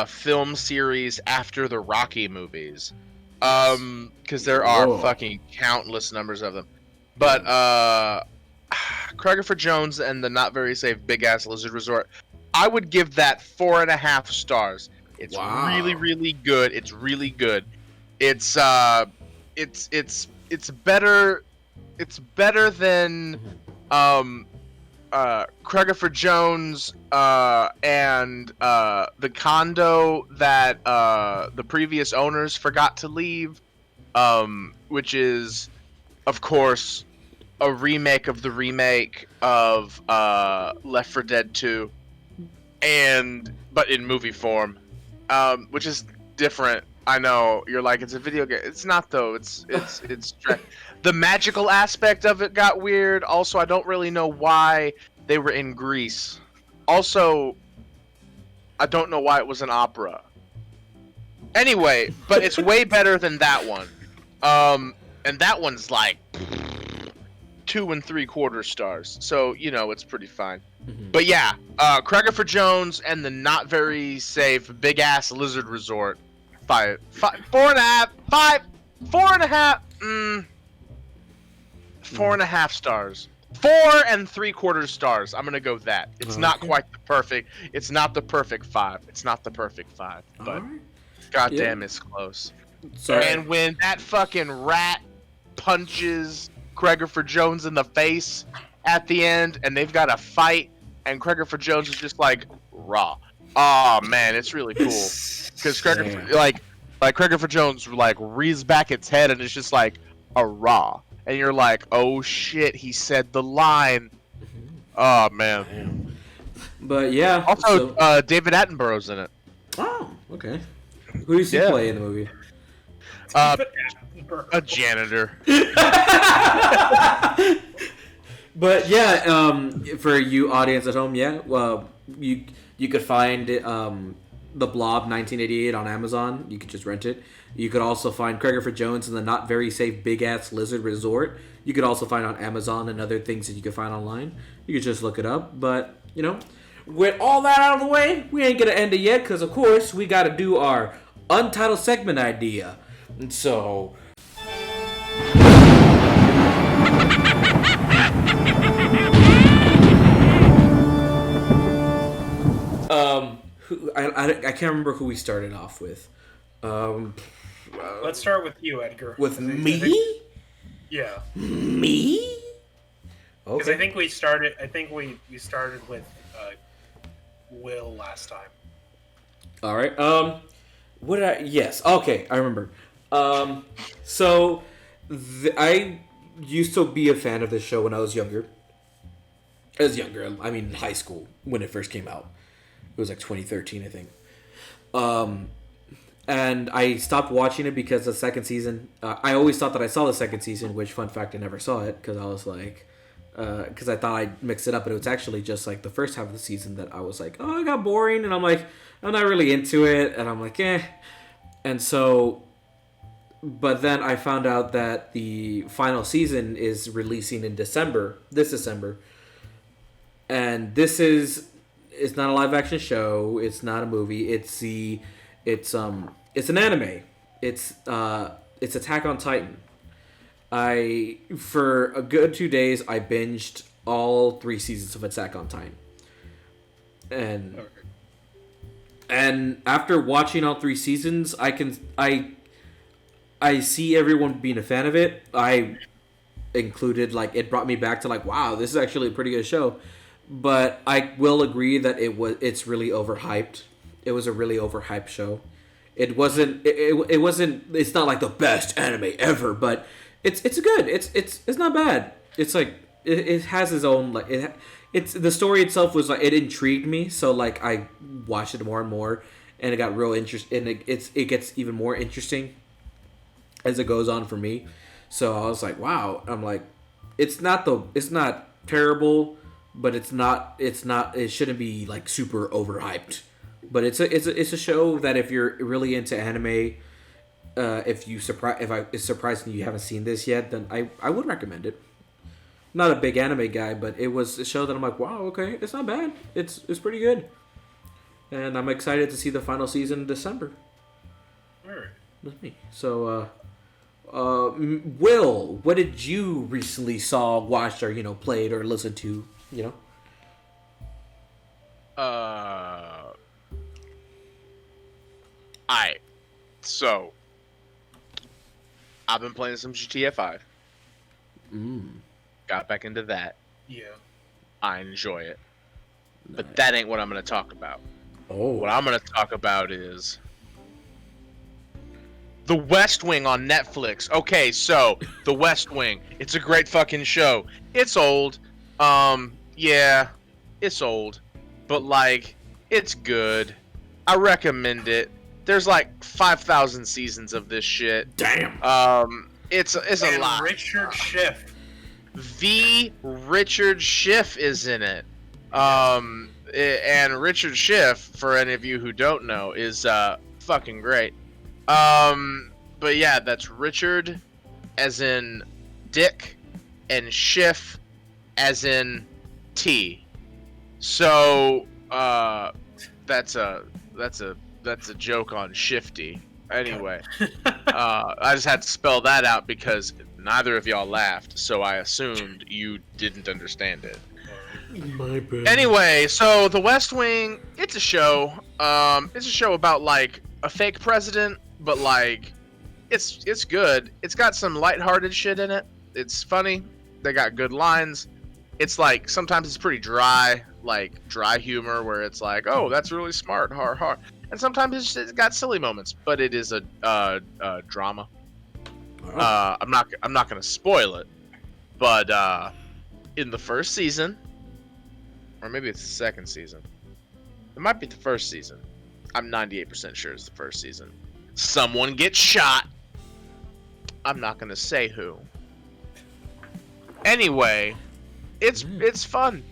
Speaker 1: film series after the Rocky movies. Because there are
Speaker 4: Whoa.
Speaker 1: fucking countless numbers of them. But Creggerford Jones and the not very safe Big Ass Lizard Resort, I would give that 4.5 stars. It's
Speaker 4: Wow.
Speaker 1: really, really good. It's really good. It's better. It's better than Creggerford Jones and the condo that the previous owners forgot to leave, which is, of course, a remake of the remake of Left 4 Dead 2, but in movie form, which is different. I know you're like, it's a video game. It's not though. It's the magical aspect of it got weird. Also, I don't really know why they were in Greece. Also, I don't know why it was an opera. Anyway, but it's way better than that one. And that one's like 2 3/4 stars. So, it's pretty fine.
Speaker 4: Mhm.
Speaker 1: But yeah, Creggerford Jones and the not very safe Big Ass Lizard Resort. 4.5 stars. 4 3/4 stars. I'm gonna go with that. It's not
Speaker 4: Okay.
Speaker 1: quite the perfect. It's not the perfect 5. It's not the perfect 5. But
Speaker 4: Alright.
Speaker 1: goddamn, it's close.
Speaker 4: So,
Speaker 1: And when that fucking rat punches Creggerford Jones in the face at the end, and they've got a fight, and Creggerford Jones is just like raw. Oh man, it's really cool because Creggerford, like Creggerford Jones, like rears back its head, and it's just like a raw, and you're like, oh shit, he said the line. Oh man.
Speaker 4: but yeah.
Speaker 1: Also,
Speaker 4: so-
Speaker 1: David Attenborough's in it.
Speaker 4: oh, okay. Who does he
Speaker 1: Yeah.
Speaker 4: play in the movie?
Speaker 1: A janitor.
Speaker 4: But yeah, for you audience at home, yeah, well, you could find the Blob 1988 on Amazon. You could just rent it. You could also find Creggerford Jones and the not very safe Big Ass Lizard Resort. You could also find on Amazon and other things that you could find online. You could just look it up. But with all that out of the way, we ain't gonna end it yet because of course we got to do our untitled segment idea. And so. I can't remember who we started off with.
Speaker 2: Let's start with you, Edgar.
Speaker 4: With
Speaker 2: I
Speaker 4: me?
Speaker 2: think- yeah,
Speaker 4: Me?
Speaker 2: because
Speaker 4: Okay.
Speaker 2: I think we started. We started with Will last time.
Speaker 4: All right. What did I? Yes. Okay, I remember. So I used to be a fan of this show when I was younger. I mean, high school when it first came out. It was like 2013, I think. And I stopped watching it because the second season. I always thought that I saw the second season, which, fun fact, I never saw it because I was like, because I thought I'd mix it up, but it was actually just like the first half of the season that I was like, oh, it got boring, and I'm like, I'm not really into it, and I'm like, eh. And so, but then I found out that the final season is releasing in this December, and it's not a live action show, it's not a movie, it's an anime. It's Attack on Titan. For a good 2 days, I binged all 3 seasons of Attack on Titan. And after watching all 3 seasons, I see everyone being a fan of it. I included, like, it brought me back to like, wow, this is actually a pretty good show. But I will agree that it's really overhyped. It was a really overhyped show. It wasn't. It wasn't. It's not like the best anime ever, but it's good. It's not bad. It's like it has its own like it's the story itself was like it intrigued me. So like I watched it more and more, and it got real interest. And it gets even more interesting as it goes on for me. So I was like, wow. I'm like, it's not terrible, but it shouldn't be like super overhyped But it's a show that if you're really into anime, it's surprising you haven't seen this yet, then I would recommend it. Not a big anime guy, but it was a show that I'm like, wow, okay, it's not bad. It's pretty good. And I'm excited to see the final season in December.
Speaker 2: Alright.
Speaker 4: That's me. So, Will, what did you recently watched, or played or listened to?
Speaker 1: Alright. So, I've been playing some GTA 5. Got back into that.
Speaker 2: Yeah.
Speaker 1: I enjoy it. But that ain't what I'm going to talk about.
Speaker 4: Oh.
Speaker 1: What I'm going to talk about is The West Wing on Netflix. Okay, so The West Wing. It's a great fucking show. It's old. Yeah, it's old. But, like, it's good. I recommend it. There's like 5,000 seasons of this shit.
Speaker 4: Damn.
Speaker 1: It's a lot.
Speaker 2: Richard Schiff.
Speaker 1: The Richard Schiff is in it. And Richard Schiff, for any of you who don't know, is fucking great. But yeah, that's Richard as in Dick and Schiff as in T. So that's a joke on Shifty. Anyway, I just had to spell that out because neither of y'all laughed, so I assumed you didn't understand it.
Speaker 4: My bad.
Speaker 1: Anyway, so The West Wing, it's a show. It's a show about like a fake president, but like it's good. It's got some lighthearted shit in it. It's funny. They got good lines. It's like sometimes it's pretty dry, like dry humor where it's like, oh, that's really smart, har har. And sometimes it's got silly moments, but it is a drama.
Speaker 4: Oh.
Speaker 1: I'm not gonna spoil it, but in the first season, or maybe it's the second season, it might be the first season. I'm 98% sure it's the first season. Someone gets shot. I'm not gonna say who. Anyway, it's fun.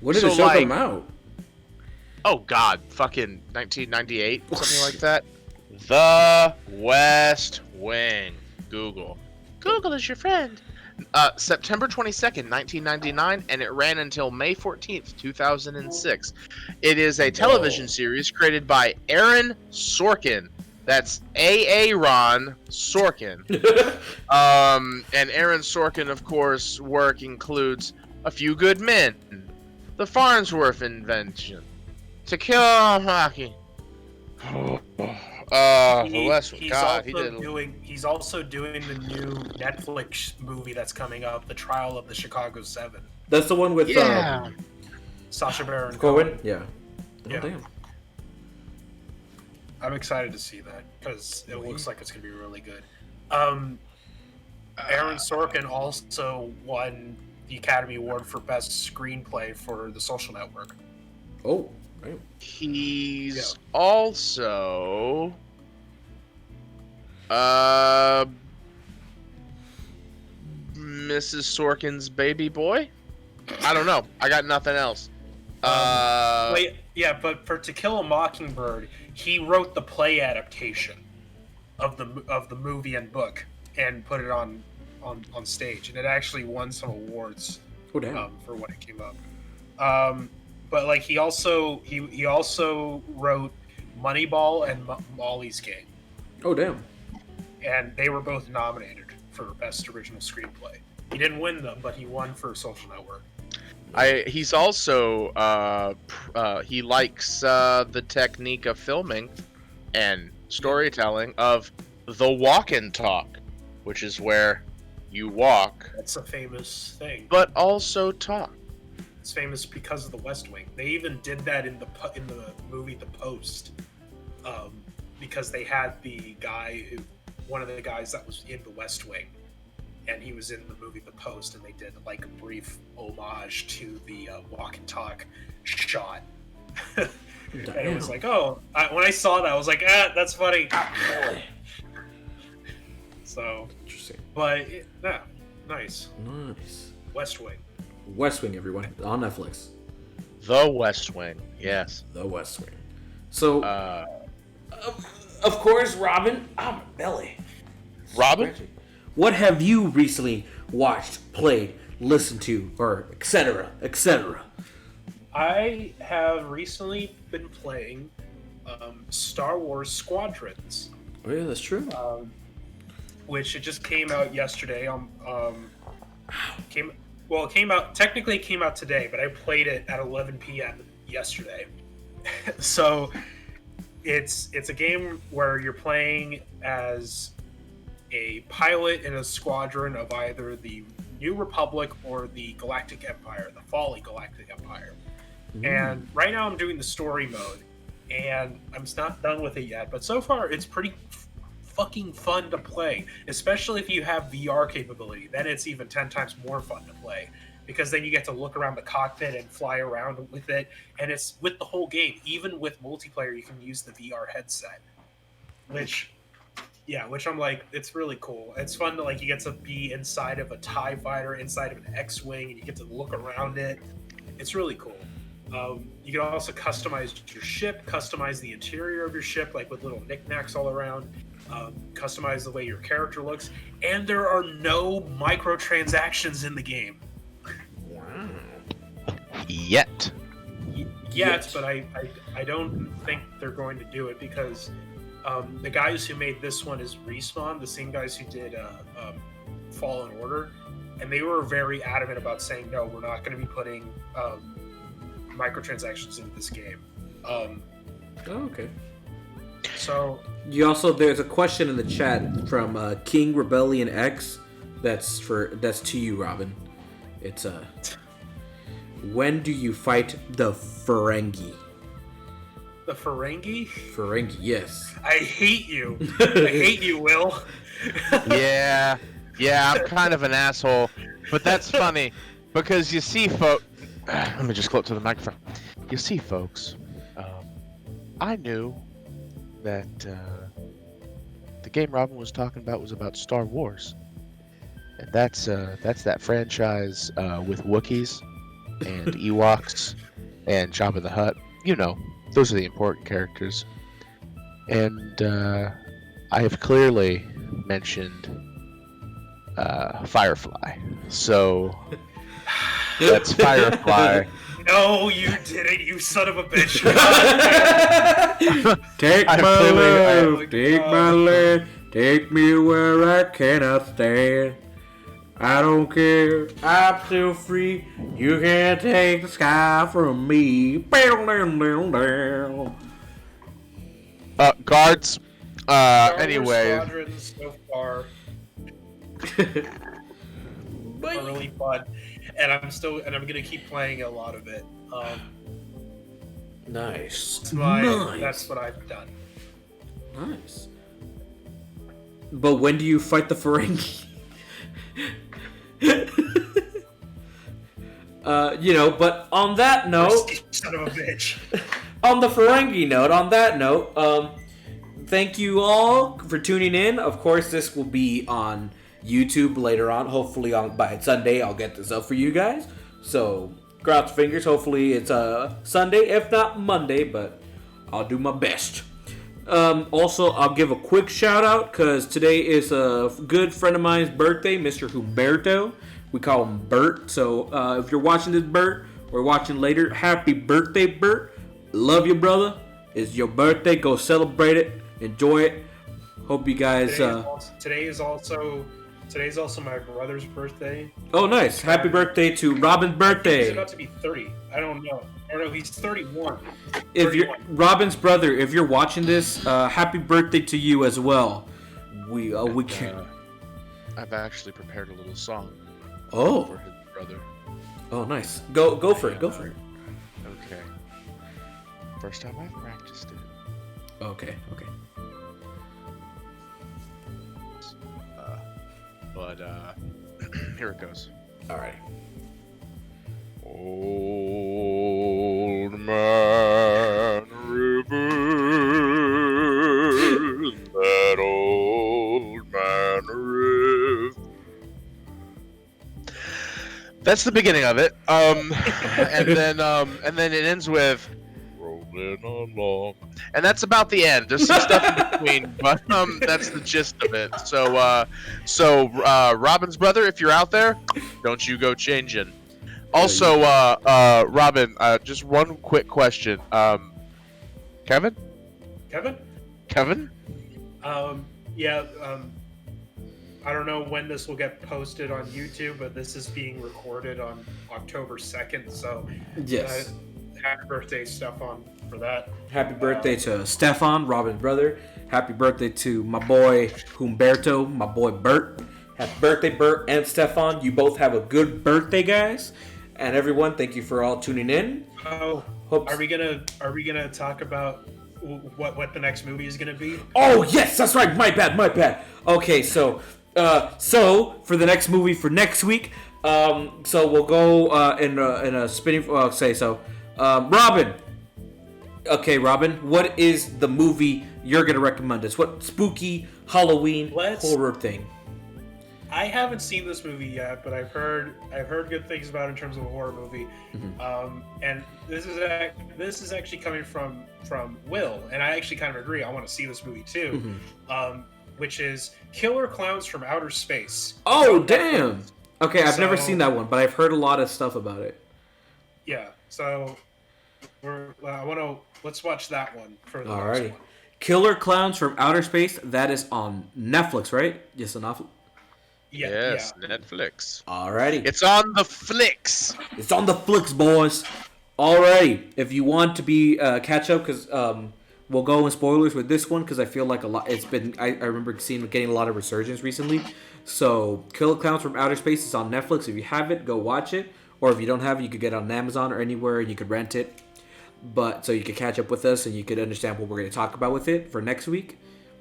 Speaker 4: When did
Speaker 1: So,
Speaker 4: the show
Speaker 1: like,
Speaker 4: come out?
Speaker 1: Oh God, fucking 1998, something like that. The West Wing. Google. Google is your friend. September 22nd, 1999, and it ran until May 14th, 2006. It is a television series created by Aaron Sorkin. That's Aaron Sorkin. And Aaron Sorkin, of course, work includes A Few Good Men, The Farnsworth Invention, To Kill a Hockey. The West Wing. God, he did.
Speaker 2: He's also doing the new Netflix movie that's coming up, The Trial of the Chicago 7.
Speaker 4: That's the one with
Speaker 2: Sacha Baron
Speaker 4: Cohen. Yeah.
Speaker 2: Yeah.
Speaker 4: Oh, damn.
Speaker 2: I'm excited to see that because it looks like it's gonna be really good. Aaron Sorkin also won the Academy Award for Best Screenplay for The Social Network.
Speaker 4: Oh, damn.
Speaker 1: He's also Mrs. Sorkin's baby boy. I don't know. I got nothing else.
Speaker 2: Wait, yeah, but for To Kill a Mockingbird, he wrote the play adaptation of the movie and book and put it on stage, and it actually won some awards
Speaker 4: Oh, damn.
Speaker 2: for when it came up. But like he also wrote Moneyball and Molly's Game,
Speaker 4: Oh, damn.
Speaker 2: and they were both nominated for Best Original Screenplay. He didn't win them, but he won for Social Network.
Speaker 1: He's also he likes the technique of filming and storytelling of the walk and talk, which is where you walk
Speaker 2: That's a famous thing.
Speaker 1: but also talk.
Speaker 2: It's famous because of the West Wing. They even did that in the movie The Post, because they had one of the guys that was in the West Wing, and he was in the movie The Post, and they did like a brief homage to the walk and talk shot. And it was like, when I saw that, I was like, that's funny. So,
Speaker 4: Interesting.
Speaker 2: but yeah, nice.
Speaker 4: Nice.
Speaker 2: West Wing.
Speaker 4: West Wing, everyone, on Netflix.
Speaker 1: The West Wing, yes.
Speaker 4: The West Wing. So,
Speaker 1: Uh,
Speaker 4: of course, Robin, I'm a belly.
Speaker 1: Robin?
Speaker 4: What have you recently watched, played, listened to, or etc., etc.?
Speaker 2: I have recently been playing Star Wars Squadrons,
Speaker 4: Oh, yeah, that's true.
Speaker 2: which it just came out yesterday. Technically it came out today, but I played it at 11 p.m. yesterday. So it's a game where you're playing as a pilot in a squadron of either the New Republic or the Galactic Empire, the Folly Galactic Empire. And right now I'm doing the story mode, and I'm not done with it yet, but so far it's pretty fucking fun to play, especially if you have VR capability. Then it's even 10 times more fun to play, because then you get to look around the cockpit and fly around with it, and it's with the whole game. Even with multiplayer, you can use the VR headset, which I'm like, it's really cool. It's fun to, like, you get to be inside of a TIE fighter, inside of an X-Wing, and you get to look around it. It's really cool. You can also customize your ship, customize the interior of your ship, like with little knickknacks all around, customize the way your character looks, and there are no microtransactions in the game.
Speaker 1: Yet.
Speaker 2: Yet, but I don't think they're going to do it, because the guys who made this one is Respawn, the same guys who did Fallen Order, and they were very adamant about saying, no, we're not going to be putting microtransactions into this game.
Speaker 4: Okay.
Speaker 2: So
Speaker 4: There's a question in the chat from King Rebellion X. That's to you, Robin. It's when do you fight the Ferengi?
Speaker 2: the Ferengi?
Speaker 4: Ferengi, yes.
Speaker 2: I hate you. I hate you, Will.
Speaker 3: Yeah, I'm kind of an asshole, but that's funny because you see, folks. Let me just go up to the microphone. You see, folks, I knew that the game Robin was talking about was about Star Wars, and that's that franchise with Wookiees and Ewoks and Jabba the Hutt. You know, those are the important characters, and I have clearly mentioned Firefly, so. That's Firefly.
Speaker 2: No, you didn't, you son of a bitch.
Speaker 4: Take my love, take my land, take me where I cannot stand. I don't care, I'm still free. You can't take the sky from me.
Speaker 3: Guards. Anyway.
Speaker 2: Squadrons so far are really fun. And I'm gonna keep playing a lot of it.
Speaker 4: Nice.
Speaker 2: That's what I've done.
Speaker 4: Nice. But when do you fight the Ferengi? But on that note,
Speaker 2: Son of a bitch.
Speaker 4: on the Ferengi note, thank you all for tuning in. Of course, this will be on YouTube later on. Hopefully by Sunday I'll get this up for you guys. So cross fingers. Hopefully it's Sunday, if not Monday, but I'll do my best. Also, I'll give a quick shout out because today is a good friend of mine's birthday, Mr. Humberto. We call him Bert. So if you're watching this, Bert, or watching later, happy birthday, Bert. Love you, brother. It's your birthday. Go celebrate it. Enjoy it. Hope you guys.
Speaker 2: Today's also my brother's birthday.
Speaker 4: Oh, nice. Happy birthday to Robin's birthday.
Speaker 2: He's about to be 30. I don't know. Or no, he's 31.
Speaker 4: If you're Robin's brother, if you're watching this, happy birthday to you as well. We can.
Speaker 1: I've actually prepared a little song.
Speaker 4: Oh.
Speaker 1: For his brother.
Speaker 4: Oh, nice. Go for it. Go for it.
Speaker 1: Okay. First time I've practiced it.
Speaker 4: Okay.
Speaker 1: But here it goes.
Speaker 4: All right.
Speaker 1: Old man rivers, that old man river. That's the beginning of it. And then it ends with roll rolling along. And that's about the end. There's some stuff in between, but that's the gist of it. So Robin's brother, if you're out there, don't you go changing. Also, Robin, just one quick question. Kevin?
Speaker 2: Kevin? Yeah, I don't know when this will get posted on YouTube, but this is being recorded on October 2nd, so
Speaker 4: Yes.
Speaker 2: happy birthday, Stefan, for that.
Speaker 4: Happy birthday to Stefan, Robin's brother. Happy birthday to my boy Humberto, my boy Bert. Happy birthday, Bert and Stefan. You both have a good birthday, guys. And everyone, thank you for all tuning in.
Speaker 2: Oh, are we gonna talk about what the next movie is gonna be?
Speaker 4: Oh yes, that's right. My bad. Okay, so for the next movie for next week, so we'll go in a spinning. Say so, Robin. Okay, Robin, what is the movie you're gonna recommend us? What spooky Halloween horror thing?
Speaker 2: I haven't seen this movie yet, but I've heard good things about it in terms of a horror movie. Mm-hmm. And this is actually coming from Will, and I actually kind of agree. I want to see this movie too. Mm-hmm. Which is Killer Clowns from Outer Space.
Speaker 4: Oh, damn! Okay, I've never seen that one, but I've heard a lot of stuff about it.
Speaker 2: Yeah, so let's watch that one for the
Speaker 4: Alrighty.
Speaker 2: next one.
Speaker 4: Killer Clowns from Outer Space. That is on Netflix, right? Yes, on Netflix.
Speaker 1: Yes, Netflix.
Speaker 4: Alrighty.
Speaker 1: It's on the flicks.
Speaker 4: It's on the flicks, boys. Alrighty. If you want to be catch up, because we'll go in spoilers with this one, because I feel like a lot. It's been I remember getting a lot of resurgence recently. So Killer Clowns from Outer Space is on Netflix. If you have it, go watch it. Or if you don't have it, you could get it on Amazon or anywhere, and you could rent it. But so you could catch up with us, and you could understand what we're going to talk about with it for next week,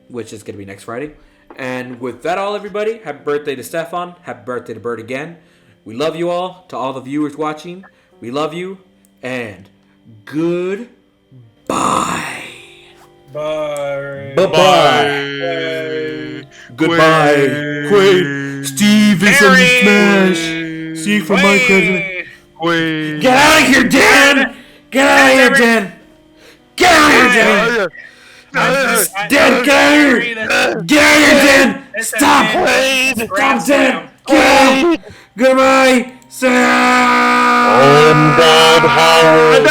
Speaker 4: which is going to be next Friday. And with that all, everybody, happy birthday to Stefan. Happy birthday to Bert again. We love you all. To all the viewers watching, we love you. And goodbye.
Speaker 2: Bye.
Speaker 4: Bye-bye. Goodbye. Quaid. Steve is on the Smash. Steve from my cousin.
Speaker 1: Quaid.
Speaker 4: Get out of here, Dan. Get out of here, Dan. Get out of here, Dan. Dan, get out of here! Get out of here, Dan! Stop! Stop, Dan! Get out! Goodbye! Undead Halloween!